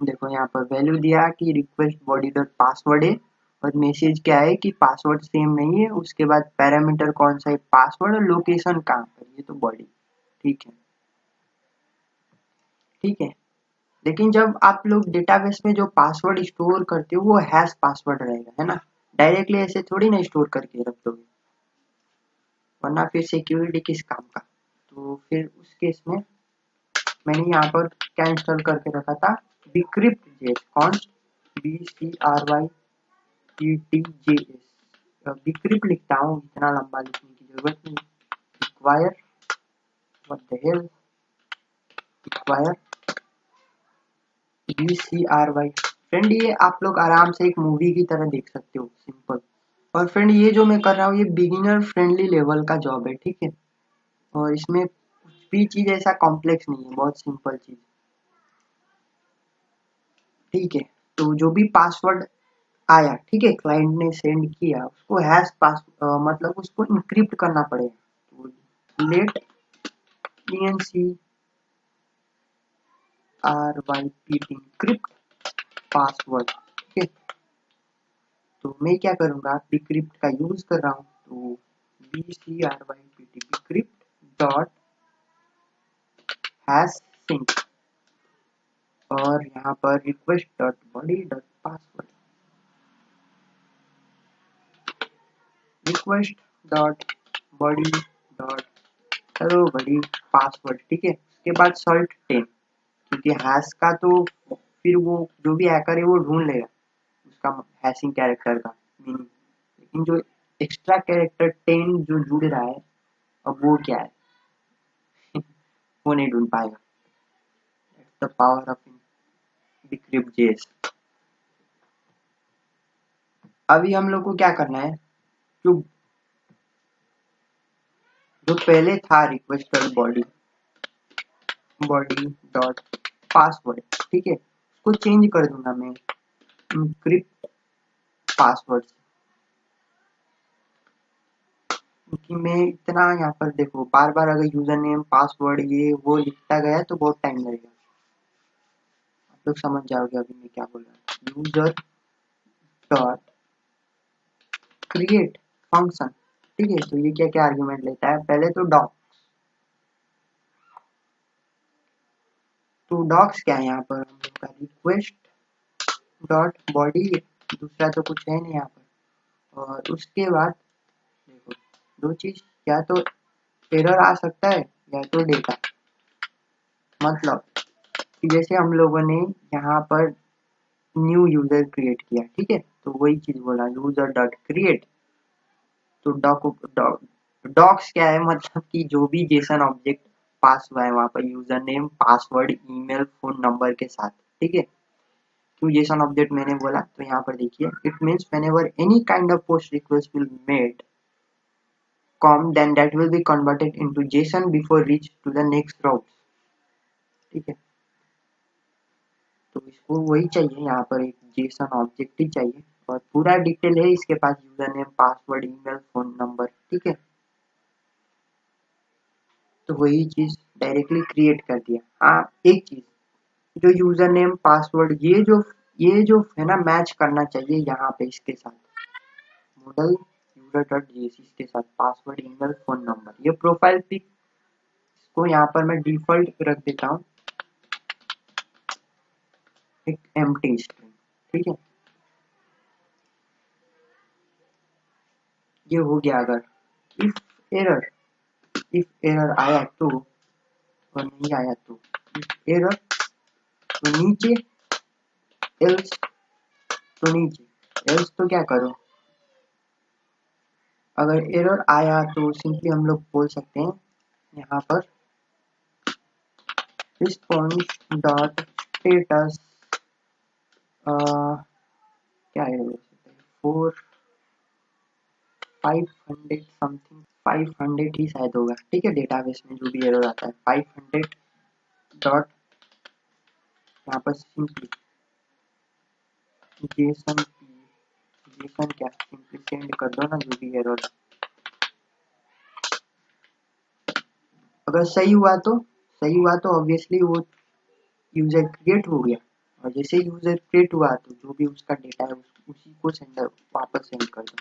देखो यहाँ पर वैल्यू दिया कि रिक्वेस्ट बॉडी डॉट पासवर्ड है, और मैसेज क्या है कि पासवर्ड सेम नहीं है, उसके बाद पैरामीटर कौन सा है पासवर्ड, और लोकेशन कहाँ पर, ये तो बॉडी, ठीक है, ठीक है। लेकिन जब आप लोग डेटाबेस में जो पासवर्ड स्टोर करते हो वो हैश पासवर्ड रहेगा, है ना, डायरेक्टली ऐसे थोड़ी ना स्टोर करके रख दोगे, वरना फिर सिक्योरिटी किस काम का। तो फिर उस केस में मैंने यहाँ पर क्या इंस्टॉल करके रखा था, bcrypt JS, const BCRYPTJS, bcrypt लिखता हूँ, इतना लंबा लिखने की जरूरत नहीं, require, what the hell, require BCRY। Friend ये आप लोग आराम से एक मूवी की तरह देख सकते हो, सिंपल। और फ्रेंड ये जो मैं कर रहा हूँ ये बिगिनर फ्रेंडली लेवल का जॉब है, ठीक है, और इसमें कुछ भी चीज ऐसा कॉम्प्लेक्स नहीं है, बहुत सिंपल चीज, ठीक है। तो जो भी पासवर्ड आया, ठीक है, क्लाइंट ने सेंड किया, उसको हैश पास मतलब उसको इंक्रिप्ट करना पड़ेगा, तो लेट ENCRYPT इंक्रिप्ट पासवर्ड, ठीक है। तो मैं क्या करूंगा, डिक्रिप्ट का यूज कर रहा हूँ, तो BCRYPT decrypt dot hash sync, और यहाँ पर request dot body dot password, request dot body dot hello body password, ठीक है। उसके बाद सॉल्ट 10, क्योंकि हैश का तो फिर वो जो भी हैकर है वो ढूंढ लेगा उसका हैशिंग कैरेक्टर का मीनिंग, लेकिन जो एक्स्ट्रा कैरेक्टर 10 जो जुड़ रहा है, अब वो क्या है वो नहीं ढूंढ पाएगा, the power of decrypt JS. अभी हम लोग को क्या करना है, जो जो पहले था request dot body body dot password, ठीक है, उसको चेंज कर दूंगा मैं इंक्रिप्ट पासवर्ड, क्योंकि मैं इतना यहाँ पर देखो बार बार अगर यूजर नेम पासवर्ड ये वो लिखता गया तो बहुत टाइम लगेगा, आप लोग समझ जाओगे अभी मैं क्या बोल रहा हूँ। यूजर डॉट क्रिएट फंक्शन, ठीक है, तो ये क्या क्या आर्ग्यूमेंट लेता है, पहले तो डॉक्स क्या है, यहाँ पर हम लोग का रिक्वेस्ट डॉट बॉडी, दूसरा तो कुछ है नहीं यहाँ पर, और उसके बाद देखो दो चीज, या तो एरर आ सकता है या तो डेटा, मतलब कि जैसे हम लोगों ने यहाँ पर न्यू यूजर क्रिएट किया, ठीक है, तो वही चीज बोला यूजर डॉट क्रिएट, तो डॉक्स क्या है, मतलब कि जो भी जेसन ऑब्जेक्ट पास हुआ है वहां पर user name password email phone number के साथ, ठीक है। क्यों जेसन ऑब्जेक्ट मैंने बोला, तो यहाँ पर देखिए it means whenever any kind of post request will made com then that will be converted into json before reach to the next route, ठीक है। तो इसको वही चाहिए, यहाँ पर एक जेसन ऑब्जेक्ट ही चाहिए, और पूरा डिटेल है इसके पास, user name password email phone number, ठीक है। तो वही चीज डायरेक्टली क्रिएट कर दिया। हाँ एक चीज, जो यूजर नेम पासवर्ड ये जो है ना मैच करना चाहिए यहाँ पे इसके साथ, मॉडल यूजर डॉट जेएसपी के साथ पासवर्ड ईमेल फोन नंबर, ये प्रोफाइल पिक को यहाँ पर मैं डिफॉल्ट रख देता हूँ एक एम्प्टी स्ट्रिंग, ठीक है। ये हो गया। अगर इफ एरर इफ एरर आया तो और नहीं आया तो एरर, तो नीचे एल्स, तो नीचे एल्स, तो क्या करो, अगर एरर आया तो सिंपली हम लोग बोल सकते हैं यहाँ पर रिस्पॉन्स डॉट स्टेटस, क्या है 500 समथिंग, 500 ही शायद होगा, ठीक है। डेटाबेस में जो भी एरर आता है 500 डॉट, यहाँ पर सिंपली जेसन, जेसन क्या सिंपली सेंड कर दो ना जो भी एरर, अगर सही हुआ तो, सही हुआ तो ऑब्वियसली वो यूजर क्रिएट हो गया, और जैसे यूजर क्रिएट हुआ तो जो भी उसका डेटा है उसी को सेंडर वापस सेंड कर दो।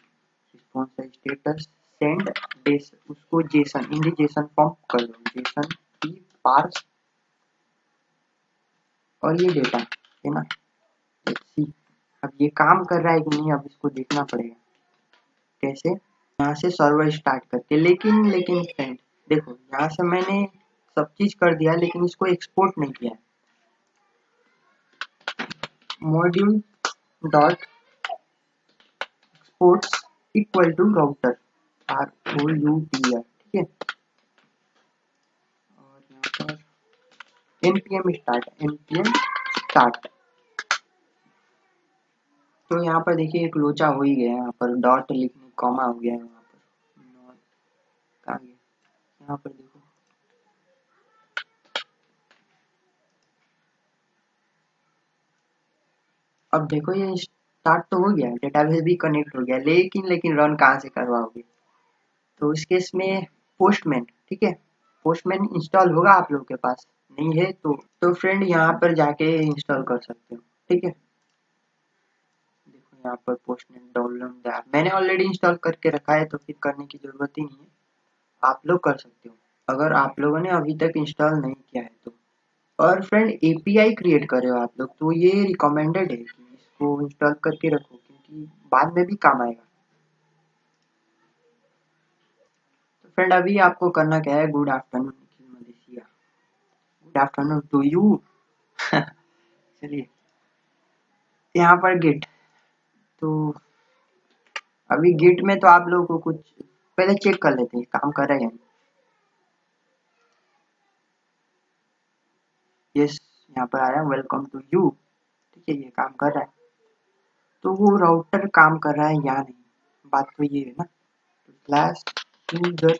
रिस्पॉन्स स्टेटस सेंड डेस, उसको जेसन इन जेसन फॉर्म कर दो, जेसन की पार्स, और ये डेटा है ना। लेट्स सी अब ये काम कर रहा है कि नहीं, अब इसको देखना पड़ेगा कैसे, यहाँ से सर्वर स्टार्ट करके। लेकिन फ्रेंड देखो, यहाँ से मैंने सब चीज कर दिया लेकिन इसको एक्सपोर्ट नहीं किया। Module dot exports equal to router, ROUTR, ठीक है। और यहाँ पर npm स्टार्ट, तो यहाँ पर देखिए एक लोचा हो ही गया है, यहाँ पर डॉट लिखने कॉमा हो गया है, वहाँ पर कहाँ गया, यहाँ पर देखो अब देखो ये स्टार्ट तो हो गया, डेटाबेस भी कनेक्ट हो गया, लेकिन रन कहाँ से करवाओगे, तो इस केस में पोस्टमैन, ठीक है, पोस्टमैन इंस्टॉल होगा आप लोगों के पास, नहीं है तो फ्रेंड यहाँ पर जाके इंस्टॉल कर सकते हो, ठीक है। देखो यहाँ पर पोस्टमैन डाउनलोड मैंने ऑलरेडी इंस्टॉल करके रखा है, तो फिर करने की जरूरत ही नहीं है, आप लोग कर सकते हो अगर आप लोगों ने अभी तक इंस्टॉल नहीं किया है तो। और फ्रेंड एपीआई क्रिएट कर रहे हो आप लोग, तो ये रिकमेंडेड है कि इसको इंस्टॉल करके रखो, क्योंकि बाद में भी काम आएगा। तो फ्रेंड अभी आपको करना क्या है, good afternoon Nikhil Malaysia, good afternoon to you. चलिए यहाँ पर गिट, तो अभी गिट में तो आप लोगों को कुछ पहले चेक कर लेते हैं काम कर रहा है या नहीं। यस, यहाँ पर आया वेलकम टू यू, ठीक है, ये काम कर रहा है, तो वो राउटर काम कर रहा है या नहीं, बात तो ये है ना। तो स्लैश यूजर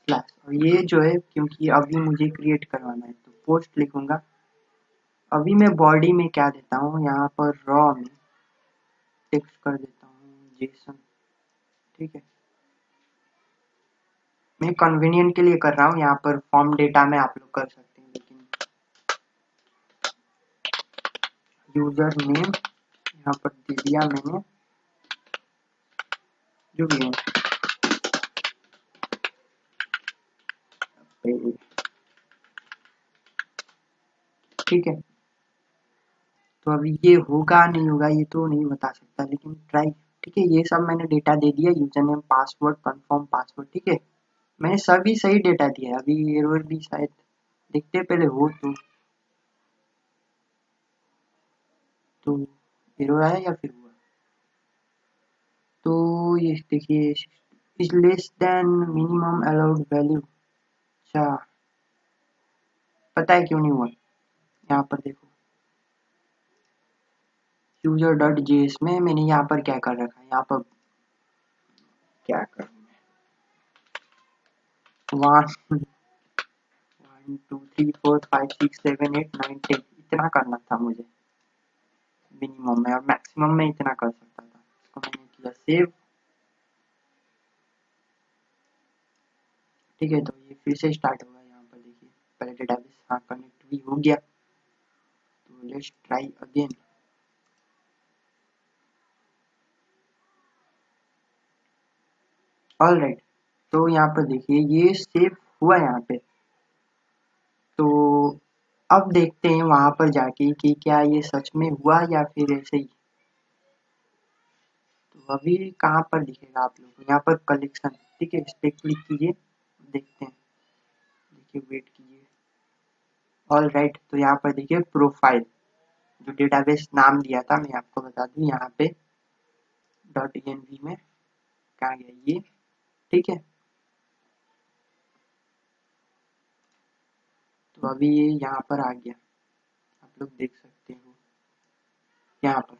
स्लैश, और ये जो है क्योंकि अभी मुझे क्रिएट करवाना है तो पोस्ट लिखूंगा। अभी मैं बॉडी में क्या देता हूँ, यहाँ पर रॉ में टेक्स्ट कर देता हूँ जेसन, ठीक है। मैं कन्वीनियंट के लिए कर रहा हूँ, यहाँ पर फॉर्म डेटा में आप लोग कर सकते हैं, लेकिन यूजर नेम यहाँ पर दे दिया मैंने, जो भी है, ठीक है। तो अभी ये होगा नहीं होगा ये तो नहीं बता सकता, लेकिन ट्राई, ठीक है। ये सब मैंने डेटा दे दिया, user name password confirm password, ठीक है, मैंने सभी सही डेटा दिया है। अभी एरर भी शायद देखते पहले हो तो एरर आया या फिर हुआ, तो ये देखिए is less than minimum allowed value, अच्छा पता है क्यों नहीं हुआ, यहाँ पर देखो यूजर डॉट जेएस में मैंने यहाँ पर क्या कर रखा है, यहाँ पर क्या कर, 1 2 3 4 5 6 7 8 9 10 इतना करना था मुझे मिनिमम में, और मैक्सिमम में इतना कर सकता था, इसको मैंने किया सेव, ठीक है। तो ये फिर से स्टार्ट होगा, यहाँ पर देखिए पहले डेटाबेस हाँ कनेक्ट भी हो गया, तो लेट्स ट्राई अगेन। ऑलराइट, तो यहाँ पर देखिए ये सेव हुआ यहाँ पे, तो अब देखते हैं वहां पर जाके कि क्या ये सच में हुआ या फिर ऐसे ही। तो अभी कहाँ पर दिखेगा आप लोगों को, यहाँ पर कलेक्शन, ठीक है, इस पे क्लिक कीजिए, देखते हैं। देखिए, वेट कीजिए। ऑल राइट, तो यहाँ पर देखिए प्रोफाइल, जो डेटाबेस नाम दिया था मैं आपको बता दूं, यहाँ पे .env में कहाँ गया ये, ठीक है। तो अभी ये यहाँ पर आ गया, आप लोग देख सकते हो यहाँ पर।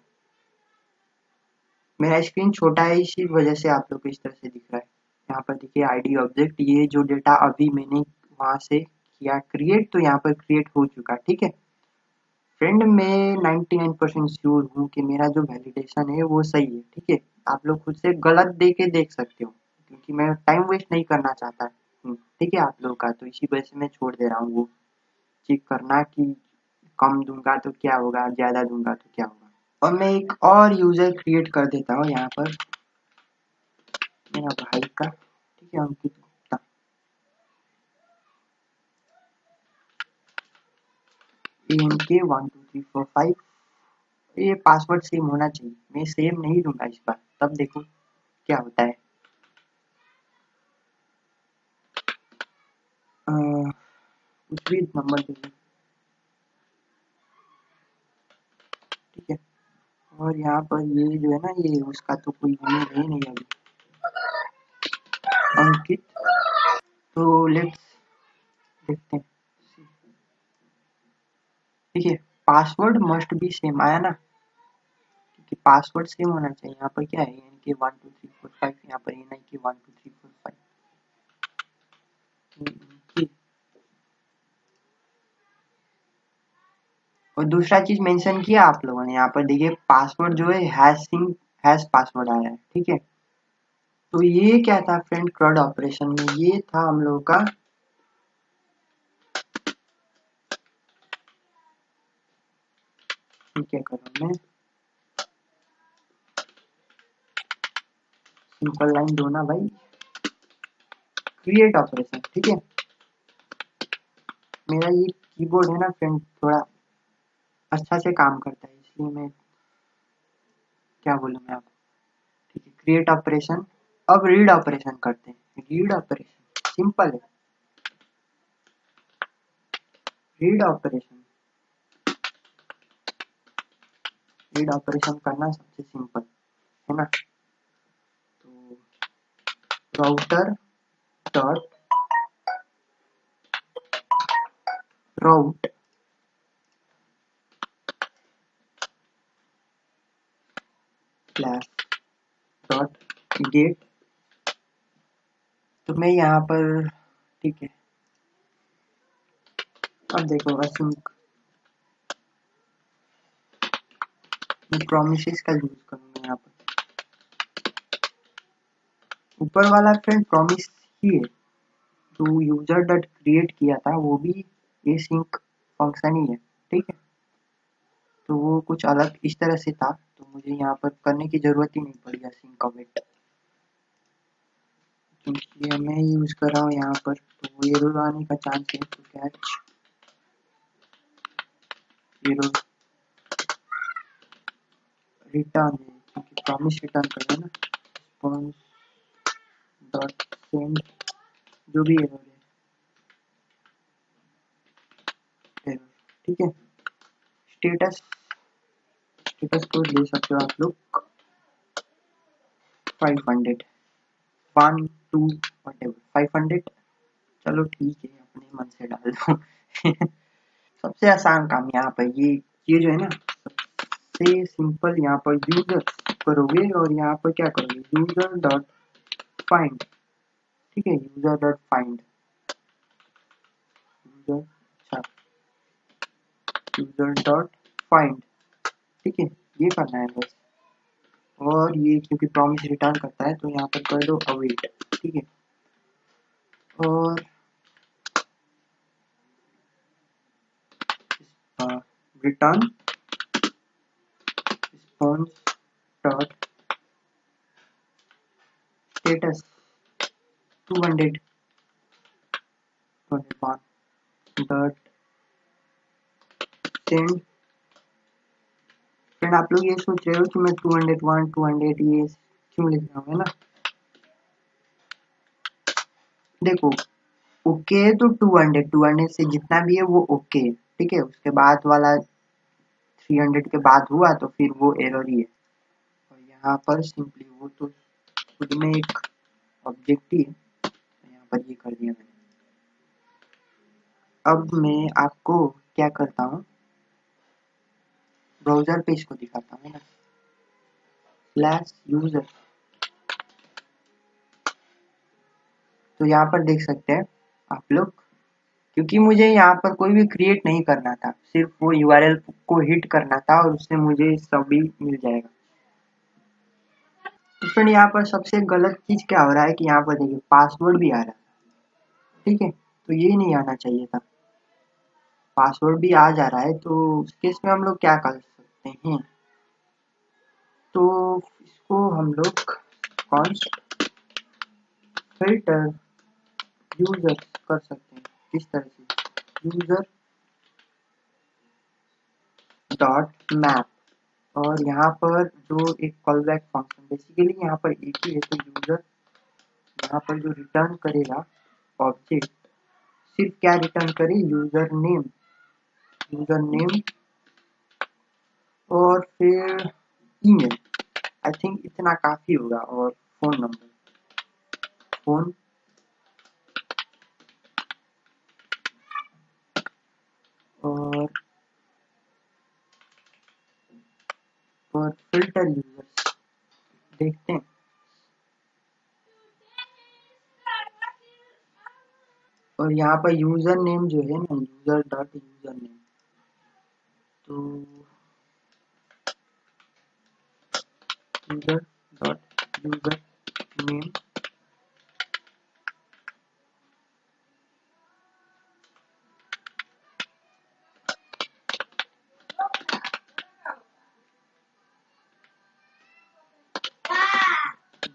मेरा स्क्रीन छोटा है, इसी वजह से आप लोग को इस तरह से दिख रहा है। यहाँ पर देखिए आईडी ऑब्जेक्ट, ये जो डेटा अभी मैंने वहां से किया क्रिएट, तो यहाँ पर क्रिएट हो चुका, ठीक है फ्रेंड। मैं 99% श्योर हूँ कि मेरा जो वैलिडेशन है वो सही है, ठीक है। आप लोग खुद से गलत दे के देख सकते हो, क्योंकि मैं टाइम वेस्ट नहीं करना चाहता, ठीक है आप लोग का, तो इसी वजह से मैं छोड़ दे रहा हूँ वो चेक करना कि कम दूंगा तो क्या होगा, ज्यादा दूंगा तो क्या होगा। और मैं एक और यूजर क्रिएट कर देता हूँ यहाँ पर, मेरा भाई का, ठीक है, अंकित गुप्ता। ANK12345, ये पासवर्ड सेम होना चाहिए, मैं सेम नहीं दूंगा इस बार, तब देखो क्या होता है। कुछ भी नंबर दे दो, ठीक है। और यहाँ पर ये जो है ना, ये उसका तो कोई ईमेल है नहीं अभी, अंकित। तो लेट्स देखते हैं, ठीक है। पासवर्ड मस्ट बी सेम आया ना, क्योंकि पासवर्ड सेम होना चाहिए। यहाँ पर क्या है, यानी कि 12345, यहाँ पर ये नहीं कि 12345। और दूसरा चीज मेंशन किया आप लोगों ने, यहाँ पर देखिए पासवर्ड जो है हैश पासवर्ड आया है, ठीक है। तो ये क्या था फ्रेंड, क्रड ऑपरेशन में ये था हम लोगों का, क्या करूँ मैं, सिंपल लाइन दो ना भाई, क्रिएट ऑपरेशन, ठीक है। मेरा ये कीबोर्ड है ना फ्रेंड, थोड़ा अच्छा से काम करता है, इसलिए मैं क्या बोलूँ मैं आपको, ठीक है। क्रिएट ऑपरेशन, अब रीड ऑपरेशन करते हैं। रीड ऑपरेशन सिंपल है, रीड ऑपरेशन, रीड ऑपरेशन करना सबसे सिंपल है ना। तो राउटर डॉट राउट क्लास डॉट गेट, तो मैं यहाँ पर, ठीक है। अब देखो async, मैं प्रोमिसेस का यूज करूंगा यहाँ पर। ऊपर वाला फ्रेंड प्रॉमिस ही है, जो यूजर डॉट क्रिएट किया था वो भी ये सिंक फंक्शन ही है, ठीक है। तो वो कुछ अलग इस तरह से था, तो मुझे यहाँ पर करने की जरूरत ही नहीं पड़ी सिंक कमिट, क्योंकि मैं यूज कर रहा हूँ यहाँ पर, तो वो एरर आने का चांस है। तो कैच एरर रिटर्न है, क्योंकि प्रॉमिस रिटर्न कर रहे हैं ना, रिस्पॉन्स डॉट सेंड, जो भी एरर है एरर, ठीक है। स्टेटस, स्टेटस को ले सकते हो आप लोग 500, 1 2 whatever 500, चलो ठीक है, अपने मन से डाल दो। सबसे आसान काम यहाँ पर ये जो है ना, सबसे सिंपल, यहाँ पर यूजर करोगे और यहाँ पर क्या करोगे, यूजर डॉट फाइंड, ठीक है। यूजर डॉट फाइंड, यूजर, अच्छा, यूजर डॉट फाइंड, ठीक है। ये करना है बस। और ये क्योंकि प्रॉमिस रिटर्न करता है, तो यहाँ पर कर दो अवेट, ठीक है। और return response dot status 200 dot send. Friend आप लोग ये सोच रहे हो कि मैं 201 200 ये क्यों लिख रहा हूँ, है ना। देखो ओके है तो 200 से जितना भी है वो ओके है, ठीक है। उसके बाद वाला 300 के बाद हुआ तो फिर वो एरर ही है। और यहाँ पर सिंपली वो तो खुद में एक ऑब्जेक्ट ही है, तो यहाँ पर ये कर दिया मैंने। अब मैं आपको क्या करता हूँ, ब्राउजर पे इसको दिखाता हूँ ना, स्लैश यूजर। तो यहाँ पर देख सकते हैं आप लोग, क्योंकि मुझे यहाँ पर कोई भी क्रिएट नहीं करना था, सिर्फ वो यूआरएल को हिट करना था और उससे मुझे सभी मिल जाएगा। तो फ्रेंड यहाँ पर सबसे गलत चीज क्या हो रहा है कि यहाँ पर देखिए पासवर्ड भी आ रहा है, ठीक है। तो ये नहीं आना चाहिए था, पासवर्ड भी आ जा रहा है। तो उस केस में हम लोग क्या कर सकते हैं, तो इसको हम लोग कॉन्स्ट फिल्टर यूजर कर सकते हैं। किस तरह से, यूजर डॉट मैप, और यहाँ पर जो एक कॉल बैक फंक्शन बेसिकली यहाँ पर एक ही है। तो यूजर यहाँ पर जो रिटर्न करेगा ऑब्जेक्ट, सिर्फ क्या रिटर्न करे, यूजर नेम और फिर ईमेल। आई थिंक इतना काफी होगा, और फोन नंबर, फोन और फिल्टर यूजर देखते हैं। और यहाँ पर यूजर नेम जो है ना, यूजर डॉट यूजर नेम, तो user dot user name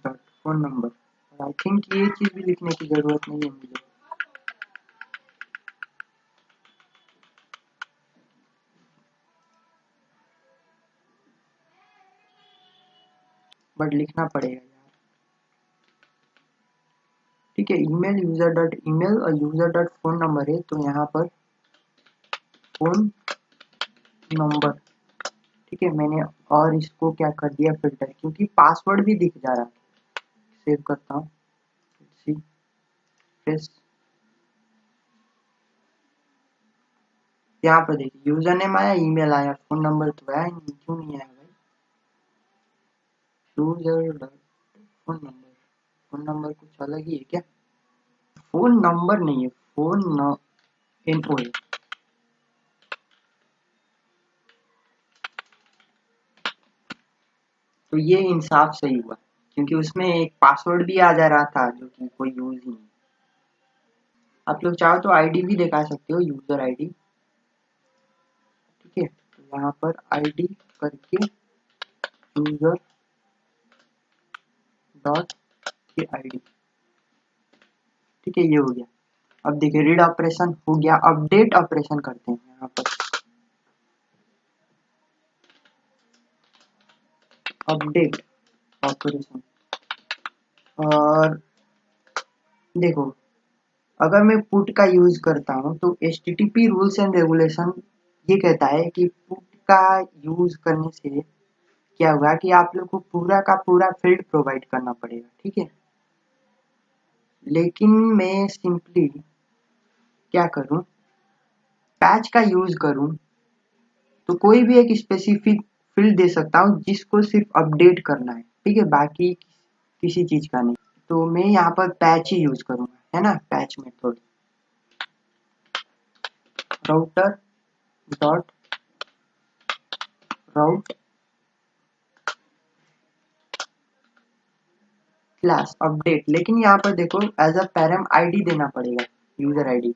dot phone number. I think ये चीज भी लिखने की जरूरत नहीं है मुझे, बट लिखना पड़ेगा यार, ठीक है। ईमेल यूजर डॉट ईमेल और यूजर डॉट फोन नंबर है, तो यहाँ पर फोन नंबर, ठीक है। मैंने और इसको क्या कर दिया, फिल्टर, क्योंकि पासवर्ड भी दिख जा रहा है। सेव करता हूँ, सी प्रेस, यहाँ पर देखिए यूजर नेम आया, ईमेल आया, फोन नंबर तो आया नहीं, क्यों नहीं आया भाई। User dot phone number, phone number कुछ अलग ही है क्या, फोन नंबर नहीं है, फोन न एन ओ है। तो ये इंसाफ सही हुआ, क्योंकि उसमें एक पासवर्ड भी आ जा रहा था जो कि कोई यूज ही नहीं। आप लोग चाहो तो आईडी भी दिखा सकते हो, यूजर आईडी, ठीक है। तो यहाँ पर आईडी करके यूजर डॉट की आईडी, ठीक है, ये हो गया। अब देखिए रीड ऑपरेशन हो गया, अपडेट ऑपरेशन करते हैं यहाँ पर, अपडेट ऑपरेशन। और देखो, अगर मैं पुट का यूज करता हूँ तो HTTP रूल्स एंड रेगुलेशन ये कहता है कि पुट का यूज करने से क्या होगा कि आप लोग को पूरा का पूरा फील्ड प्रोवाइड करना पड़ेगा, ठीक है। लेकिन मैं सिंपली क्या करूं, पैच का यूज करूं, तो कोई भी एक स्पेसिफिक फील्ड दे सकता हूं जिसको सिर्फ अपडेट करना है, ठीक है, बाकी किसी चीज का नहीं। तो मैं यहाँ पर पैच ही यूज करूंगा, है ना, पैच मेथड, राउटर डॉट राउट क्लास अपडेट। लेकिन यहाँ पर देखो एज अ पैरम आईडी देना पड़ेगा, यूजर आईडी,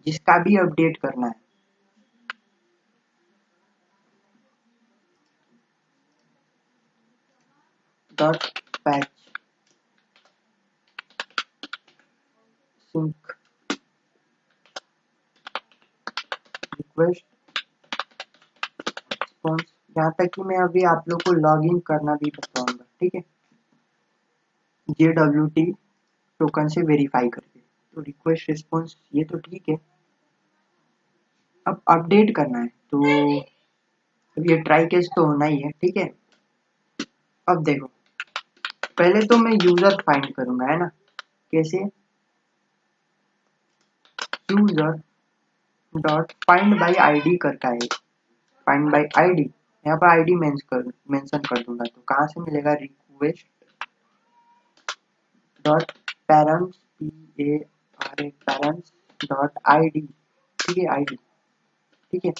जिसका भी अपडेट करना है। Dot patch sync request response, यहाँ तक कि मैं अभी आप लोग को लॉग इन करना भी बताऊंगा, ठीक है, JWT टोकन से वेरीफाई करके। तो रिक्वेस्ट रिस्पॉन्स ये तो ठीक है, अब अपडेट करना है तो अब ये ट्राई केस तो होना ही है, ठीक है। अब देखो, पहले तो मैं यूजर फाइंड करूंगा, है ना। कैसे? User dot find by ID करता है, फाइंड बाई आईडी, यहाँ पर आईडी मेंशन कर दूंगा, तो कहाँ से मिलेगा? Request dot parents, PARA parents dot ID, ठीक है, आईडी, ठीक है।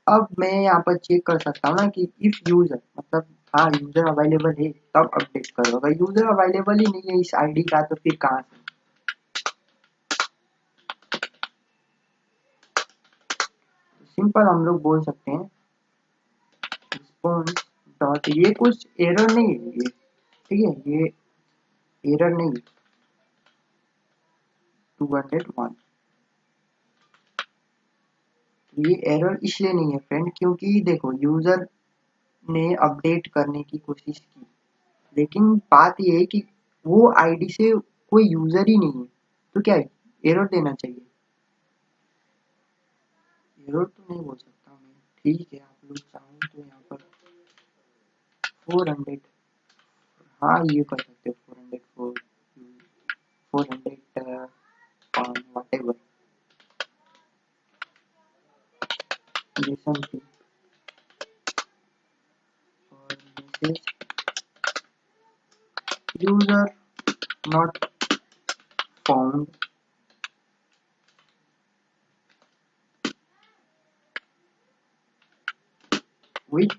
अब मैं यहाँ पर चेक कर सकता हूँ ना कि इफ यूजर, मतलब हाँ यूजर अवेलेबल है तब अपडेट करो, अगर यूजर अवेलेबल ही नहीं है इस आईडी का तो फिर कहाँ से? सिंपल हम लोग बोल सकते हैं रिस्पॉन्स डॉट, ये कुछ एरर नहीं है ये, ठीक है, ये एरर नहीं है, 201, ये एरर इसलिए नहीं है फ्रेंड क्योंकि देखो यूजर ने अपडेट करने की कोशिश की, लेकिन बात ये है कि वो आईडी से कोई यूजर ही नहीं है, तो क्या एरर देना चाहिए? एरर तो नहीं बोल सकता मैं, ठीक है, आप लोग चाहो तो यहाँ पर 400, हाँ ये कर सकते हो 400, 400 वट एवर जेसन की, और message user not found with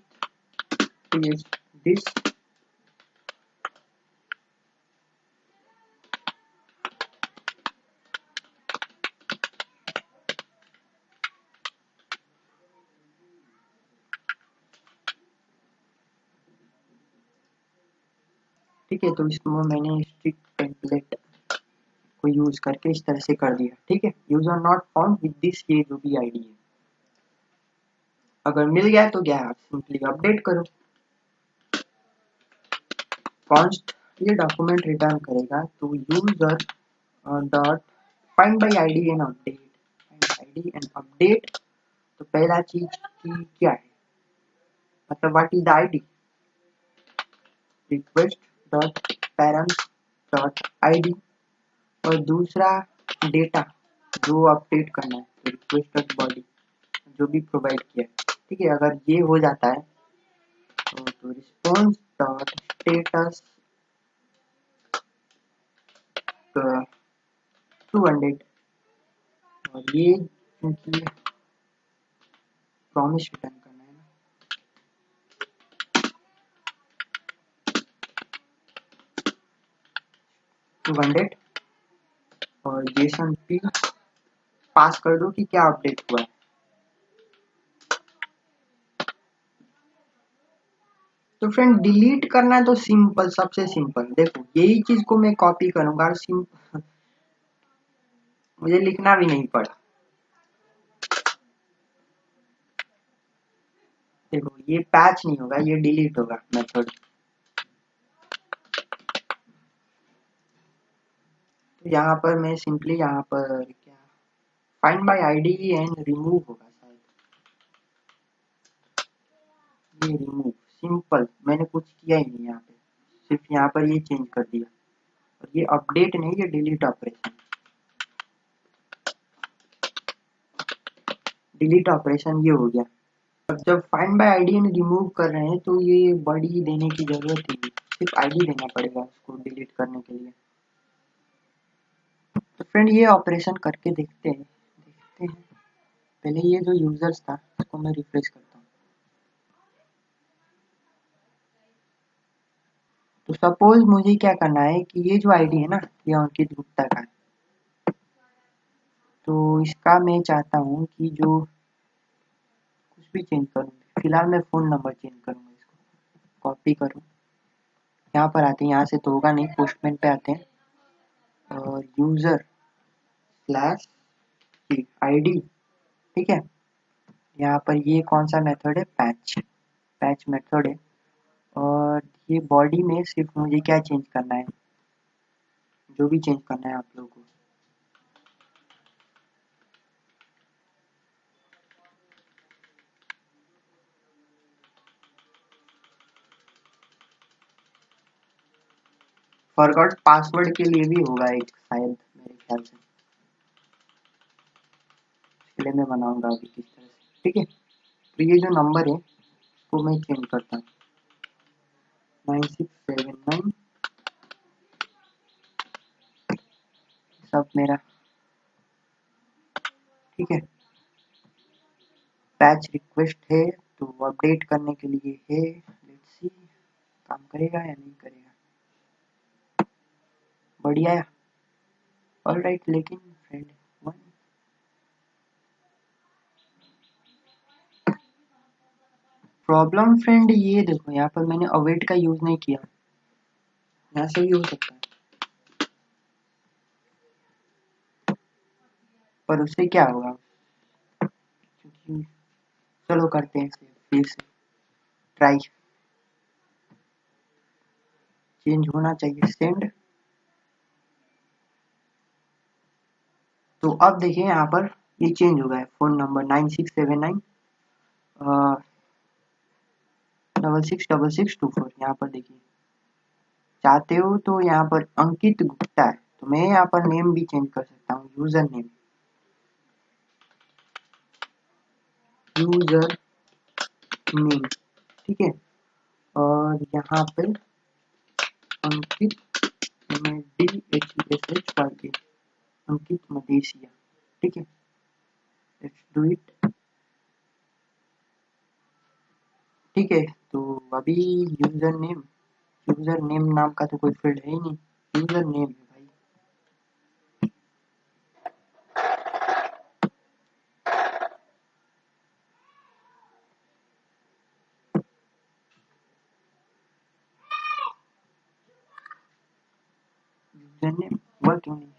is this, ठीक है। तो इसको मैंने स्ट्रिक्ट टेम्पलेट को यूज करके इस तरह से कर दिया, ठीक है। User not found with this, ये जो भी आईडी है, अगर मिल गया तो क्या है, आप सिंपली अपडेट करो। कॉन्स्ट ये डॉक्यूमेंट रिटर्न करेगा, तो user dot find by ID and update, find ID and update, तो पहला चीज की क्या है, मतलब what is the ID, request dot parents dot ID, और दूसरा डेटा जो अपडेट करना है, रिक्वेस्ट डॉट बॉडी जो भी प्रोवाइड किया है, ठीक है। अगर ये हो जाता है तो रिस्पॉन्स डॉट स्टेटस 200, और ये क्योंकि प्रॉमिस रिटर्न करना है ना, 200, और जेसन पी पास कर दो कि क्या अपडेट हुआ है। तो फ्रेंड डिलीट करना है तो सिंपल, सबसे सिंपल देखो, यही चीज को मैं कॉपी करूंगा और सिंपल, मुझे लिखना भी नहीं पड़ा। देखो ये पैच नहीं होगा, ये डिलीट होगा मेथड। तो यहाँ पर मैं सिंपली यहाँ पर क्या, find by ID and remove होगा शायद, ये रिमूव, सिंपल, मैंने कुछ किया ही नहीं यहाँ पे, सिर्फ यहाँ पर ये चेंज कर दिया, और ये अपडेट नहीं, ये डिलीट ऑपरेशन, डिलीट ऑपरेशन ये हो गया। अब जब find by ID and remove कर रहे हैं तो ये बॉडी देने की जरूरत ही नहीं, सिर्फ आईडी देना पड़ेगा उसको डिलीट करने के लिए। तो फ्रेंड ये ऑपरेशन करके देखते हैं। पहले ये जो यूजर्स था उसको मैं रिफ्रेश करता हूँ। तो सपोज मुझे क्या करना है कि ये जो आईडी है ना, ये अंकित गुप्ता का है, तो इसका मैं चाहता हूँ कि जो कुछ भी चेंज करूँ, फिलहाल मैं फ़ोन नंबर चेंज करूँगा, इसको कॉपी करूँ, यहाँ पर आते हैं, यहाँ से तो होगा नहीं, पोस्टमैन पे आते हैं, और यूज़र स्लैश आईडी, ठीक है। यहाँ पर ये कौन सा मेथड है, पैच, पैच मेथड है, और ये बॉडी में सिर्फ मुझे क्या चेंज करना है, जो भी चेंज करना है आप लोगों को, फॉरगॉट पासवर्ड के लिए भी होगा एक शायद, मेरे ख्याल से। इसके लिए मैं बनाऊंगा अभी किस तरह से, ठीक है। तो ये जो नंबर है इसको मैं चेंज करता हूँ, 9679 सब मेरा, ठीक है। पैच रिक्वेस्ट है तो अपडेट करने के लिए है, लेट्स सी काम करेगा या नहीं करेगा। बढ़िया है, ऑलराइट। लेकिन फ्रेंड वन, प्रॉब्लम फ्रेंड ये देखो, यहाँ पर मैंने अवेट का यूज नहीं किया, यहाँ से भी हो सकता है, पर उससे क्या होगा, क्योंकि चलो करते हैं फिर से ट्राई, चेंज होना चाहिए सेंड। तो अब देखिए यहाँ पर ये चेंज हो गया है, फोन नंबर 9679 666624। यहाँ पर देखिए, चाहते हो तो यहाँ पर अंकित गुप्ता है, तो मैं यहाँ पर नेम भी चेंज कर सकता हूँ, यूजर नेम, यूजर नेम, ठीक है। और यहाँ पे अंकित, DHESH, अंकित मदेशिया, ठीक है। लेट्स डू इट, ठीक है। तो अभी यूजर नेम नाम का तो कोई फील्ड है ही नहीं, यूजर नेम है भाई। यूजर नेम वर्किंग नहीं है।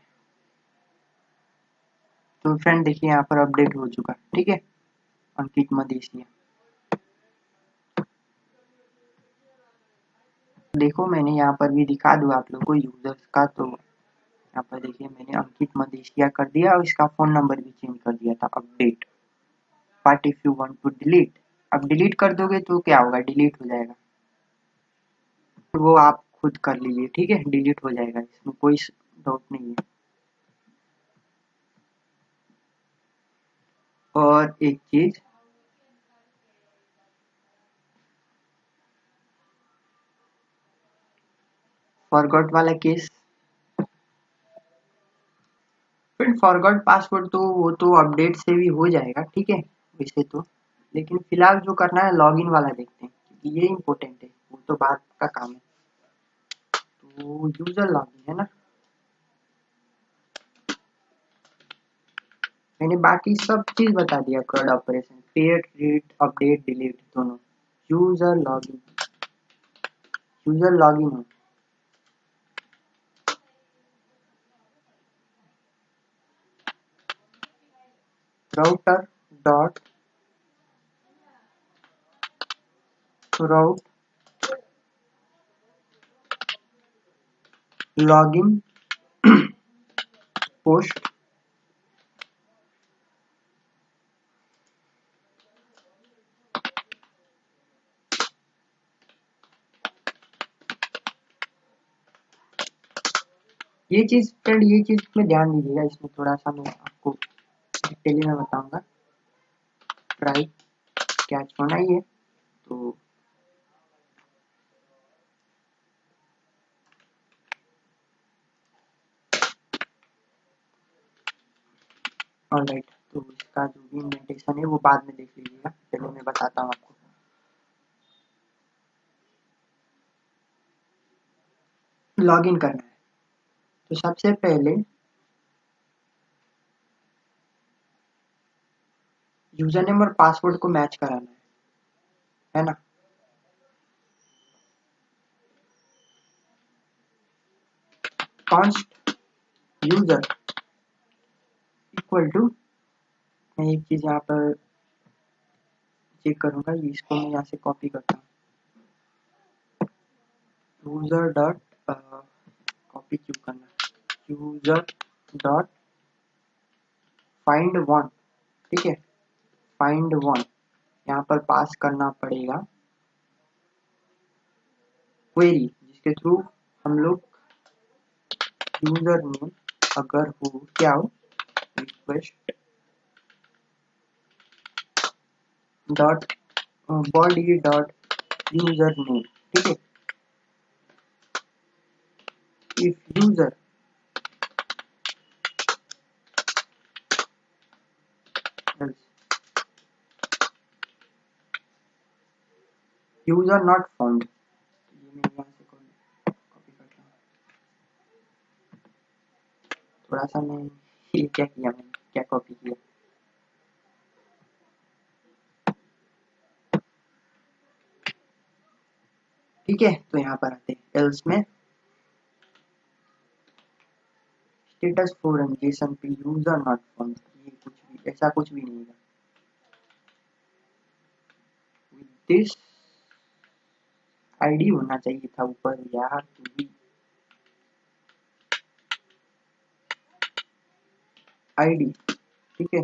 तो फ्रेंड देखिए यहाँ पर अपडेट हो चुका, ठीक है, अंकित मदेशिया। देखो मैंने यहाँ पर भी दिखा दूँ आप लोगों को यूजर्स का, तो यहाँ पर देखिए मैंने अंकित मदेशिया कर दिया और इसका फोन नंबर भी चेंज कर दिया था, update. But if you want to delete, अब डिलीट कर दोगे तो क्या होगा, डिलीट हो जाएगा, तो वो आप खुद कर लीजिए, ठीक है, डिलीट हो जाएगा, इसमें कोई डाउट नहीं है। और एक चीज, फॉरगॉट वाला केस, फिर फॉरगॉट पासवर्ड तो वो तो अपडेट से भी हो जाएगा, ठीक है वैसे तो। लेकिन फिलहाल जो करना है लॉगिन वाला देखते हैं, क्योंकि ये इम्पोर्टेंट है, वो तो बाद का काम है। तो यूजर लॉगिन है ना, मैंने बाकी सब चीज बता दिया, CRUD operation, create, read, update, delete दोनों। यूजर लॉगिन, यूजर लॉगिन हो, राउटर डॉट राउट लॉगिन पोस्ट, ये चीज फ्रेंड, ये चीज में ध्यान दीजिएगा, इसमें थोड़ा सा मैं आपको डिटेल में बताऊंगा, ट्राई कैच होना ही है। तो ऑलराइट, तो इसका जो भी इंडेंटेशन है वो बाद में देख लीजिएगा, पहले मैं बताता हूँ आपको। लॉगिन करना है तो सबसे पहले यूजर नेम और पासवर्ड को मैच कराना है ना। कॉन्स्ट यूजर इक्वल टू, मैं एक चीज यहाँ पर चेक करूंगा, इसको मैं यहाँ से कॉपी करता हूँ, यूजर डॉट, कॉपी क्यों करना, यूजर डॉट फाइंड वन, ठीक है, फाइंड वन, यहाँ पर पास करना पड़ेगा क्वेरी, जिसके थ्रू हम लोग यूजर नेम अगर हो क्या हो, request dot body dot user name, ठीक है। If user user not found, ये मैं यहाँ से कॉपी कर रहा हूँ। थोड़ा सा मैं ये क्या किया, मैंने क्या कॉपी किया, ठीक है। तो यहाँ पर आते हैं एल्स में स्टेटस फॉर जेसन पे यूजर नॉट फाउंड, ये कुछ भी ऐसा कुछ भी नहीं है। विद दिस आईडी होना चाहिए था ऊपर यार, भी आईडी, ठीक है।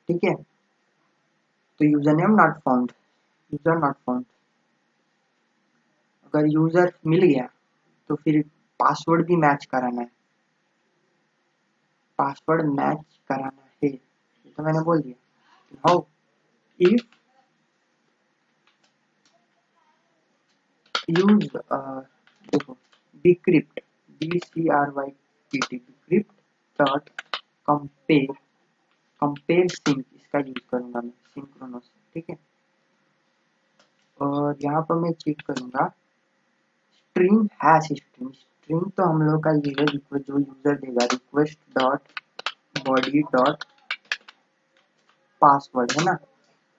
ठीक है, तो user name not found, user not found. अगर यूजर मिल गया तो फिर पासवर्ड भी मैच कराना है, पासवर्ड मैच कराना है, ये तो मैंने बोल दिया। हाउ, इफ यूज देखो decrypt, DCRYPT decrypt dot compare, compare sync, इसका यूज करूंगा मैं सिंक्रोनस, ठीक है। और यहाँ पर मैं चेक करूंगा स्ट्रिंग हैश स्ट्रिंग, स्ट्रिंग तो हम लोग का ये है रिक्वेस्ट जो यूजर देगा, request dot body dot password है ना,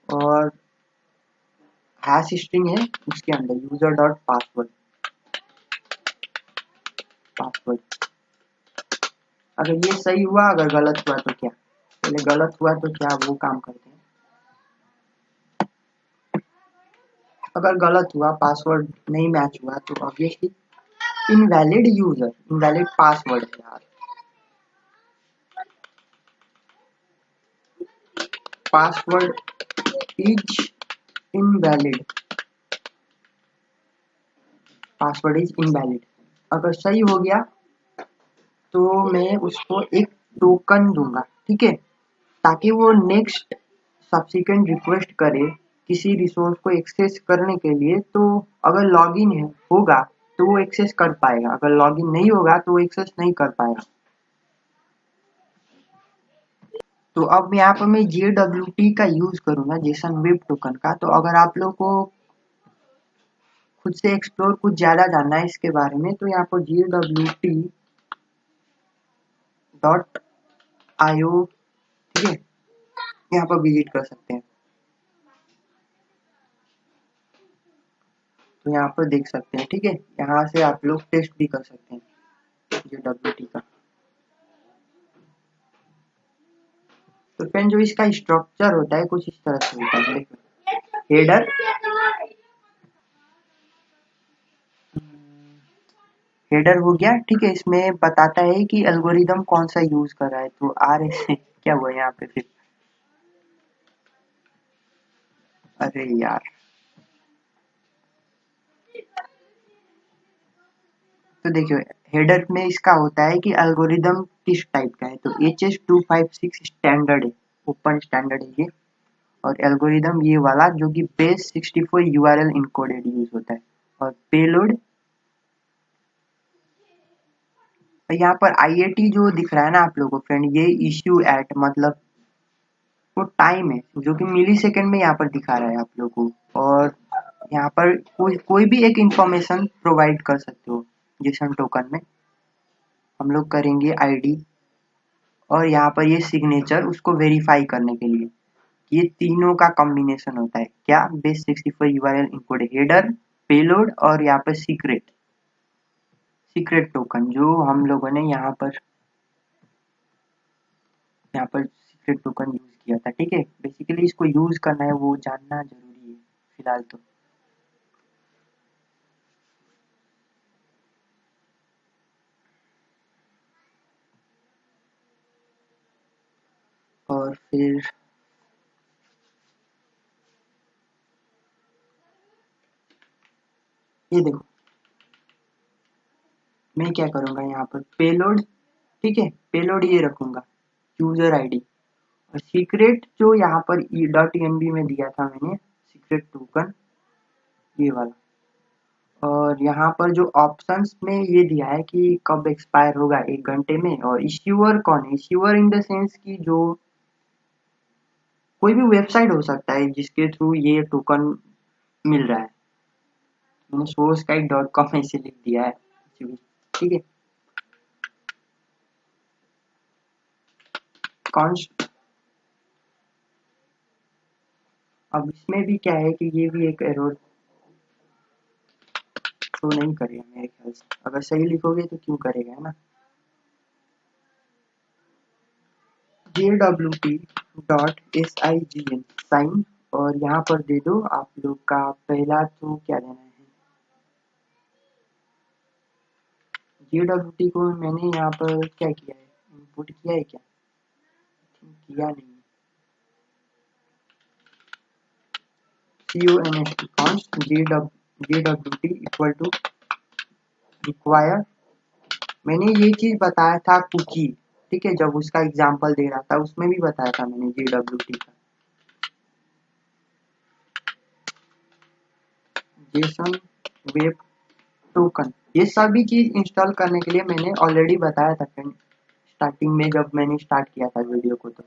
और हैश स्ट्रिंग है उसके अंदर यूजर डॉट पासवर्ड, पासवर्ड। अगर ये सही हुआ, अगर गलत हुआ तो क्या, पहले गलत हुआ तो क्या वो काम करते हैं। अगर गलत हुआ, पासवर्ड नहीं मैच हुआ तो obviously invalid user, invalid password है यार, password is invalid, password is invalid. अगर सही हो गया तो मैं उसको एक टोकन दूंगा, ठीक है, ताकि वो नेक्स्ट सब्सिक्वेंट रिक्वेस्ट करे किसी रिसोर्स को एक्सेस करने के लिए, तो अगर लॉगिन होगा तो वो एक्सेस कर पाएगा, अगर लॉगिन नहीं होगा तो वो एक्सेस नहीं कर पाएगा। तो अब यहाँ पर मैं JWT का यूज करूंगा, जेसन वेब टोकन का। तो अगर आप लोग को खुद से एक्सप्लोर कुछ ज्यादा जानना है इसके बारे में, तो यहाँ पर JWT.io, ठीक है, यहाँ पर विजिट कर सकते हैं। तो यहाँ पर देख सकते हैं, ठीक है, यहाँ से आप लोग टेस्ट भी कर सकते हैं JWT का। तो फ्रेंड जो इसका स्ट्रक्चर होता है कुछ इस तरह से होता है, देखो हेडर, हेडर हो गया, ठीक है, इसमें बताता है कि एल्गोरिदम कौन सा यूज कर रहा है। तो आर क्या हुआ यहाँ पे फिर, अरे यार, तो देखियो हेडर में इसका होता है कि एल्गोरिदम किस टाइप का है। तो HS256 स्टैंडर्ड है, ओपन स्टैंडर्ड है ये, और एल्गोरिदम ये वाला जो कि बेस 64 URL इनकोडेड यूज होता है। और पेलोड, यहाँ पर IAT जो दिख रहा है ना आप लोगों को फ्रेंड, ये इश्यू एट मतलब वो टाइम है जो कि मिली सेकेंड में यहाँ पर दिखा रहा है आप लोगों को। और यहाँ पर कोई भी एक इंफॉर्मेशन प्रोवाइड कर सकते हो जेसन टोकन में। हम लोग करेंगे आईडी, और यहाँ पर ये सिग्नेचर उसको वेरीफाई करने के लिए, ये तीनों का कॉम्बिनेशन होता है क्या, base 64 URL encode, header, payload, और यहाँ पर सीक्रेट, सीक्रेट टोकन जो हम लोगों ने यहाँ पर सीक्रेट टोकन यूज किया था। ठीक है, बेसिकली इसको यूज करना है वो जानना जरूरी है फिलहाल तो। और फिर ये देखो, मैं क्या करूँगा यहाँ पर पेलोड, ठीक है, पेलोड ये रखूँगा यूजर आईडी, और सीक्रेट जो यहाँ पर .env में दिया था मैंने सीक्रेट टोकन ये वाला, और यहाँ पर जो ऑप्शंस में ये दिया है कि कब एक्सपायर होगा 1 घंटे में, और इश्यूअर कौन है, इश्यूअर इन द सेंस कि जो कोई भी वेबसाइट हो सकता है जिसके थ्रू ये टोकन मिल रहा है। मैंने सोर्स का .com ऐसे लिख दिया है, ठीक है। कॉन्स्ट, अब इसमें भी क्या है कि ये भी एक एरर शो नहीं करेगा मेरे ख्याल से, अगर सही लिखोगे तो क्यों करेगा, है ना। JWT.SIGN साइन, और यहाँ पर दे दो आप लोग का पहला तो क्या देना है, JWT को मैंने यहाँ पर क्या किया है, इनपुट किया है क्या, किया नहीं, CONST const JWT equal to require, मैंने ये चीज बताया था कुकी, ठीक है, जब उसका एग्जांपल दे रहा था उसमें भी बताया था मैंने JWT का, जेसन वेब टोकन, ये सभी चीज इंस्टॉल करने के लिए मैंने ऑलरेडी बताया था फ्रेंड स्टार्टिंग में जब मैंने स्टार्ट किया था वीडियो को। तो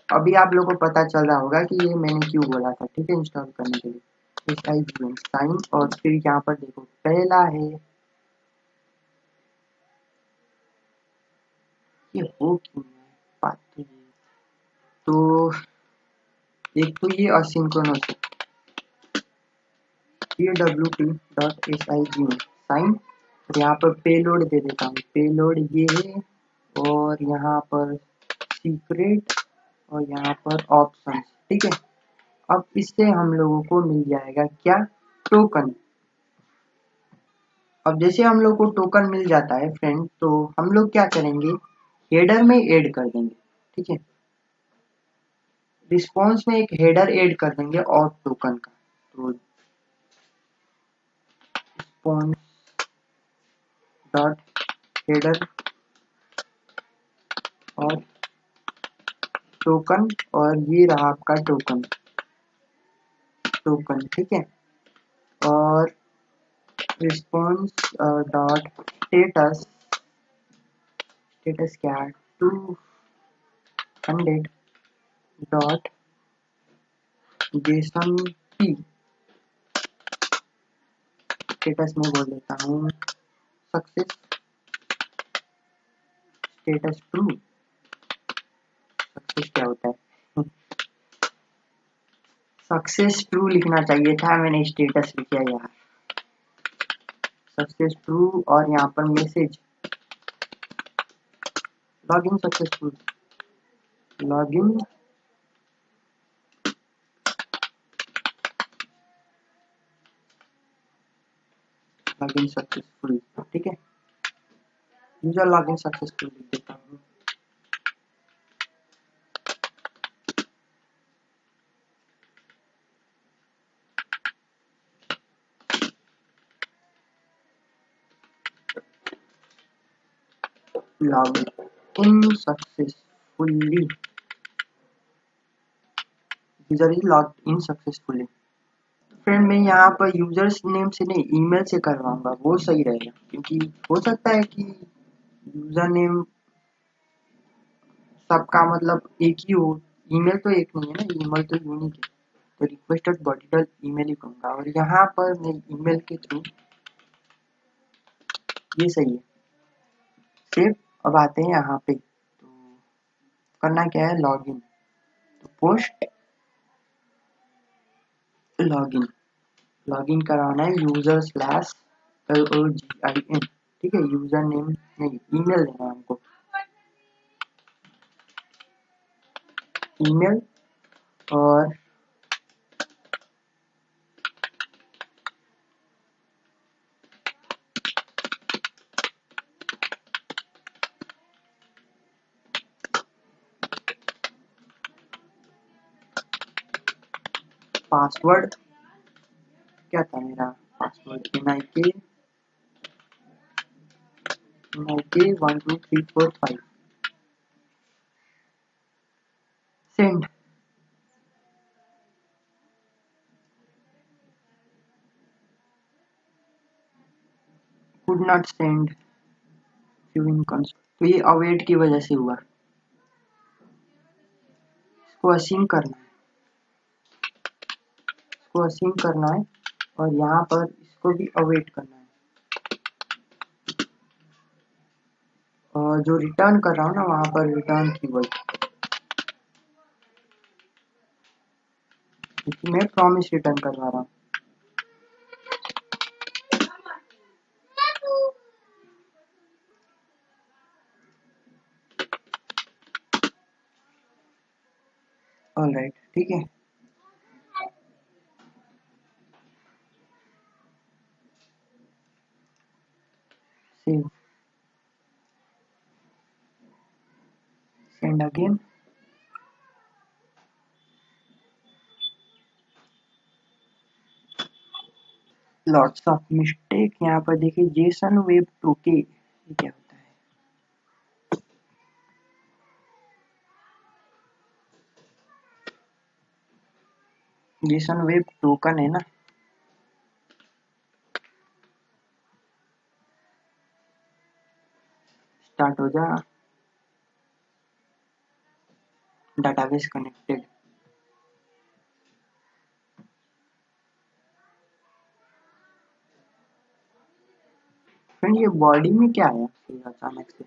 अभी आप लोगों को पता चल रहा होगा कि ये मैंने क्यों बोला था, ठीक है, इंस्टॉल करने के लिए SIGN साइन, और फिर यहाँ पर देखो पहला है, ये हो क्यों नहीं है बात, तो एक तो ये असिंक्रोनस है JWT.SIGN साइन, और यहाँ पर पेलोड दे देता हूँ, पेलोड ये है, और यहाँ पर सीक्रेट, और यहाँ पर ऑप्शन, ठीक है। अब इससे हम लोगों को मिल जाएगा क्या, टोकन। अब जैसे हम लोग को टोकन मिल जाता है फ्रेंड, तो हम लोग क्या करेंगे, हेडर में ऐड कर देंगे, ठीक है, रिस्पॉन्स में एक हेडर ऐड कर देंगे और टोकन का, तो रिस्पॉन्स डॉट हेडर और टोकन, और ये रहा आपका टोकन, टोकन, ठीक है, और रिस्पॉन्स डॉट स्टेटस, स्टेटस क्या, 200 डॉट जेसन पी, स्टेटस में बोल देता हूँ सक्सेस, स्टेटस ट्रू, सक्सेस क्या होता है, सक्सेस ट्रू लिखना चाहिए था, मैंने स्टेटस लिखा यार, सक्सेस ट्रू, और यहाँ पर message login successful, login login successful, ठीक है, यूजर लॉगिन सक्सेसफुल लिख देता हूँ। Login successfully, user is logged in successfully. Friend मैं यहाँ पर यूजर्स नेम से नहीं ईमेल से करवाऊंगा, वो सही रहेगा, क्योंकि हो सकता है कि यूजर नेम सबका मतलब एक ही हो, ईमेल तो एक नहीं है ना, ईमेल तो यूनिक है, तो रिक्वेस्टेड बॉडीडल ईमेल ही कहूँगा, और यहाँ पर मैं ईमेल के थ्रू, ये सही है सेव। अब आते हैं यहाँ पे, तो करना क्या है, लॉगिन, तो पोस्ट लॉगिन, लॉगिन कराना है यूजर स्लैश LOGIN, ठीक है, यूजर नेम नहीं, ईमेल देना है हमको, ईमेल और पासवर्ड क्या था मेरा, password NIK 1 2 3 4 5 send, could not send queuing console, तो ये अवेट की वजह से हुआ, इसको असीम करना है, इसको असीम करना है और यहाँ पर इसको भी अवेट करना है, और जो रिटर्न कर रहा हूँ ना वहाँ पर रिटर्न कीवर्ड, क्योंकि मैं प्रॉमिस रिटर्न करवा रहा हूँ। ऑलराइट, ठीक है, save, send again, lots of mistake, यहाँ पर देखिए जेसन वेब टोके, ये क्या होता है, जेसन वेब टोकन है ना, स्टार्ट हो जा, डाटाबेस कनेक्टेड, फ्रेंड ये बॉडी में क्या है फिर अचानक से,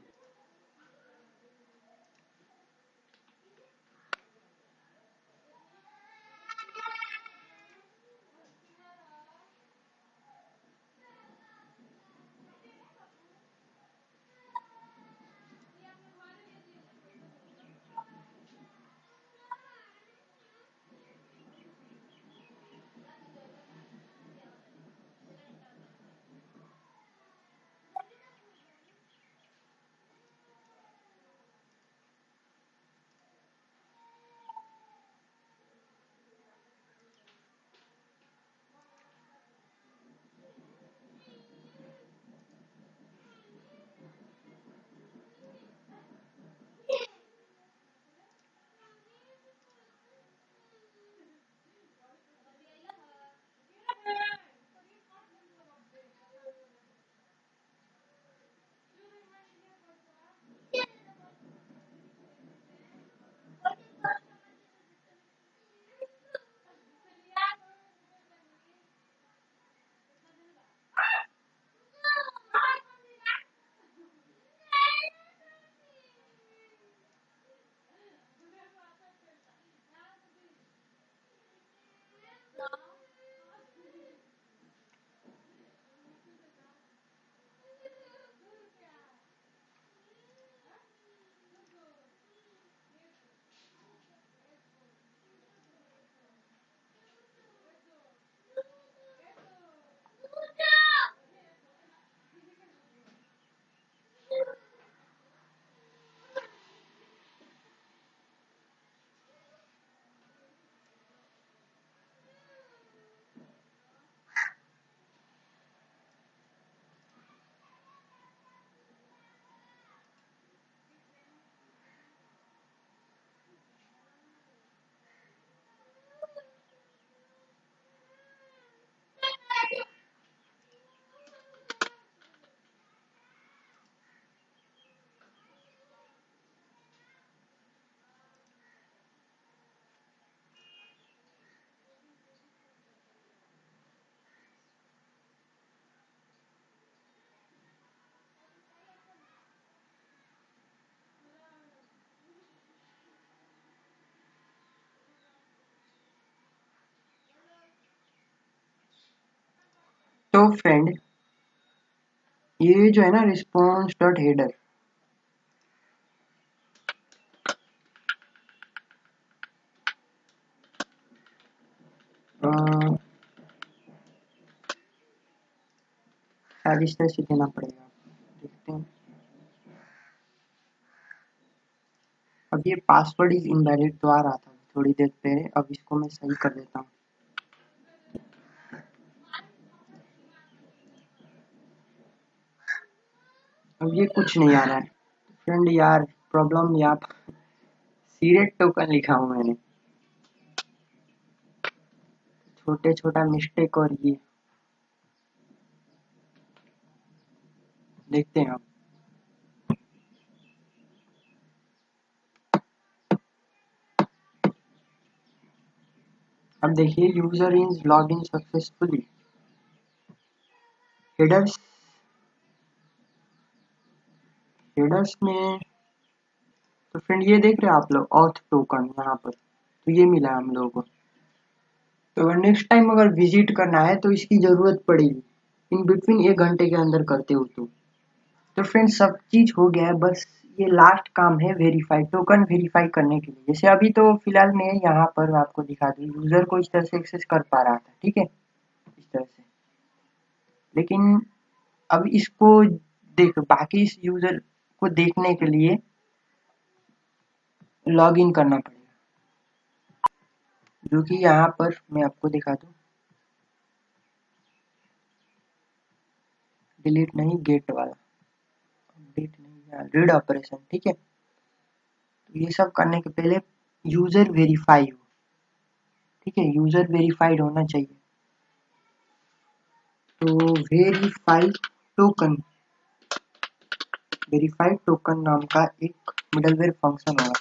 तो फ्रेंड ये जो है ना रिस्पॉन्स डॉट हेडर, शायद इस तरह से देना पड़ेगा, देखते हैं। अब ये पासवर्ड इज इनवैलिड तो आ रहा था थोड़ी देर पहले, अब इसको मैं सही कर देता हूँ। अब ये कुछ नहीं आ रहा है फ्रेंड यार, प्रॉब्लम यहाँ सीरेट टोकन लिखा हूँ मैंने, छोटे छोटा मिस्टेक, और ये देखते हैं अब देखिए user is log in successfully, headers headers में। तो फ्रेंड ये देख रहे हैं आप लोग ऑथ टोकन यहाँ पर, तो ये मिला है हम लोगों को। तो अगर नेक्स्ट टाइम अगर विजिट करना है तो इसकी जरूरत पड़ेगी, इन बिटवीन 1 घंटे के अंदर करते हो तो फ्रेंड सब चीज हो गया है, बस ये लास्ट काम है वेरीफाई, टोकन वेरीफाई करने के लिए। जैसे अभी तो फिलहाल मैं यहाँ पर आपको दिखा दूँ, यूजर को इस तरह से एक्सेस कर पा रहा था, ठीक है, इस तरह से। लेकिन अब इसको देख, बाकी इस यूजर को देखने के लिए लॉग इन करना पड़ेगा, जो कि यहाँ पर मैं आपको दिखा दूँ, डिलीट नहीं, गेट वाला, अपडेट नहीं, रीड ऑपरेशन, ठीक है। तो ये सब करने के पहले यूजर वेरीफाई हो, ठीक है, यूजर वेरीफाइड होना चाहिए। तो वेरीफाइड टोकन नाम का एक मिडलवेयर फंक्शन होगा,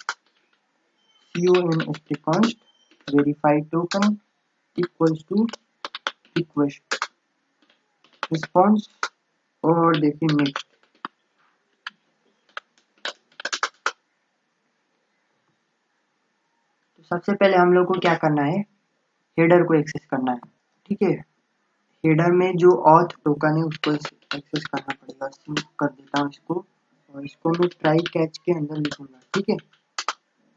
const verified token equals to request response, और देखिए नेक्स्ट। तो सबसे पहले हम लोग को क्या करना है, हेडर को एक्सेस करना है, ठीक है। हेडर में जो ऑथ टोकन है उसको एक्सेस करना पड़ेगा, कर देता हूँ इसको, और इसको मैं ट्राई कैच के अंदर लिखूंगा, ठीक है।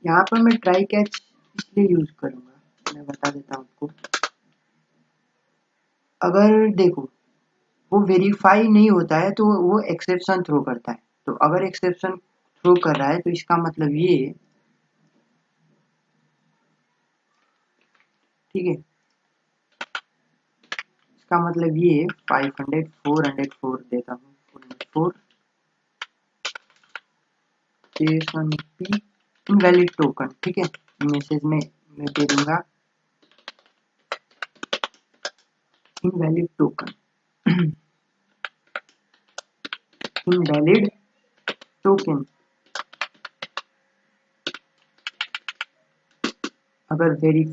यहाँ पर मैं ट्राई कैच इसलिए यूज करूंगा, मैं बता देता हूँ आपको। अगर देखो वो वेरीफाई नहीं होता है तो वो एक्सेप्शन थ्रो करता है, तो अगर एक्सेप्शन थ्रो कर रहा है तो इसका मतलब ये, ठीक है, इसका मतलब ये 500 404 देता हूँ, 404 JSON इनवैलिड टोकन, ठीक है। मैसेज में मैं दे दूंगा इनवैलिड टोकन, इनवैलिड टोकन। अगर वेरी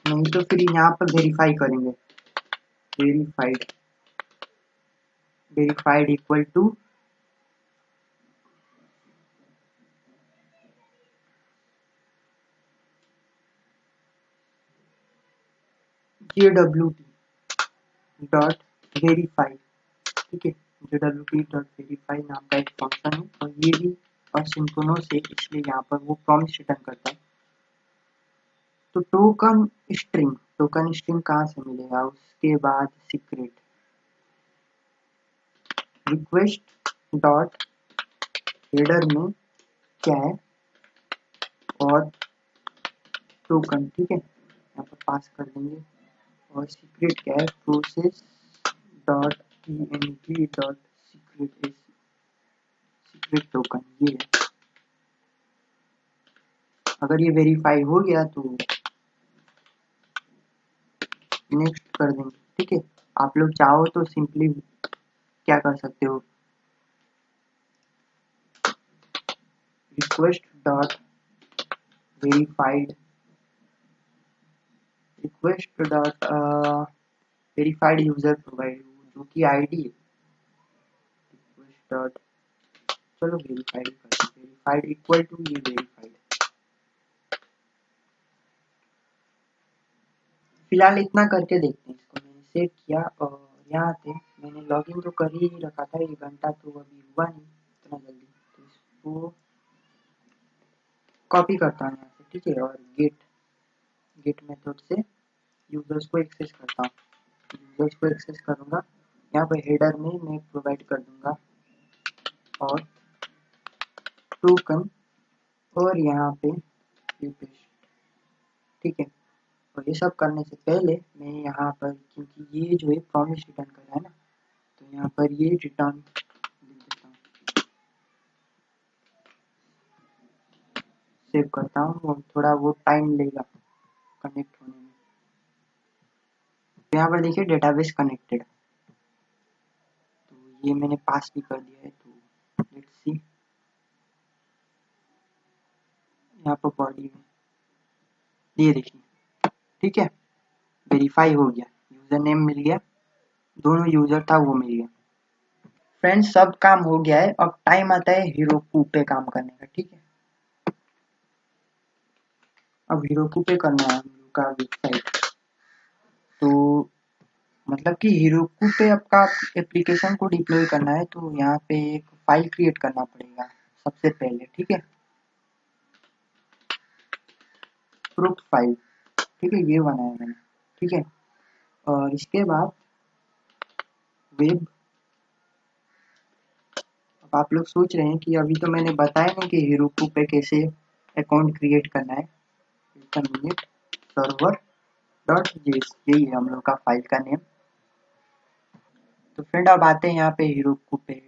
नहीं तो फिर यहाँ पर वेरीफाई करेंगे, verified verified equal to JWT dot verify, ठीक है। JWT डॉट वेरीफाई नाम का एक फंक्शन है, और ये भी असिंक्रोनस है, इसलिए यहाँ पर वो प्रॉमिस रिटर्न करता है। तो टोकन स्ट्रिंग कहाँ से मिलेगा, उसके बाद सीक्रेट रिक्वेस्ट डॉट हेडर में क्या है, और टोकन, ठीक है, यहाँ पर पास कर देंगे। और सीक्रेट क्या है, process dot png dot secret, secret token ये है। अगर ये वेरीफाई हो गया तो नेक्स्ट कर देंगे, ठीक है। आप लोग चाहो तो सिंपली क्या कर सकते हो, request dot verified request dot verified user provide, जो कि आईडी है, रिक्वेस्ट डॉट, चलो वेरीफाइड करते हैं, वेरीफाइड इक्वल टू ये वेरीफाइड। फिलहाल इतना करके देखते हैं, इसको मैंने सेव किया और यहाँ थे मैंने लॉगिन तो कर ही रखा था, 1 घंटा तो अभी हुआ नहीं इतना जल्दी। तो इसको कॉपी करता हूँ यहाँ से, ठीक है, और गेट मेथड से यूजर्स को एक्सेस करता हूँ। यूजर्स को एक्सेस करूँगा, यहाँ पर हेडर में मैं प्रोवाइड कर दूंगा और टोकन, और यहाँ पे पेस्ट, ठीक है। और ये सब करने से पहले मैं यहाँ पर, क्योंकि ये जो है प्रॉमिस रिटर्न कर रहा है ना, तो यहाँ पर ये रिटर्न लिख देता हूँ, सेव करता हूँ, और थोड़ा वो टाइम लेगा कनेक्ट होने में। तो यहाँ पर देखिए डेटाबेस कनेक्टेड, तो ये मैंने पास भी कर दिया है। तो लेट्स सी, यहाँ पर बॉडी में ये देखिए, ठीक है, वेरीफाई हो गया, यूजर नेम मिल गया, दोनों यूजर था वो मिल गया। फ्रेंड्स सब काम हो गया है, अब टाइम आता है हीरोकू पे काम करने का, ठीक है। अब हीरोकू पे करना है हम लोग का वेबसाइट, तो मतलब कि हीरोकू पे आपका एप्लीकेशन को डिप्लॉय करना है, तो यहाँ पे एक फाइल क्रिएट करना पड़ेगा सबसे पहले, ठीक है, प्रूफ फाइल, ठीक है, ये बनाया मैंने, ठीक है। और इसके बाद वेब, अब आप लोग सोच रहे हैं कि अभी तो मैंने बताया नहीं कि हीरोकू पे कैसे अकाउंट क्रिएट करना है। मिनट सर्वर डॉट जेएस, यही है हम लोग का फाइल का नेम। तो फ्रेंड अब आते हैं यहाँ पे हीरोकू पे,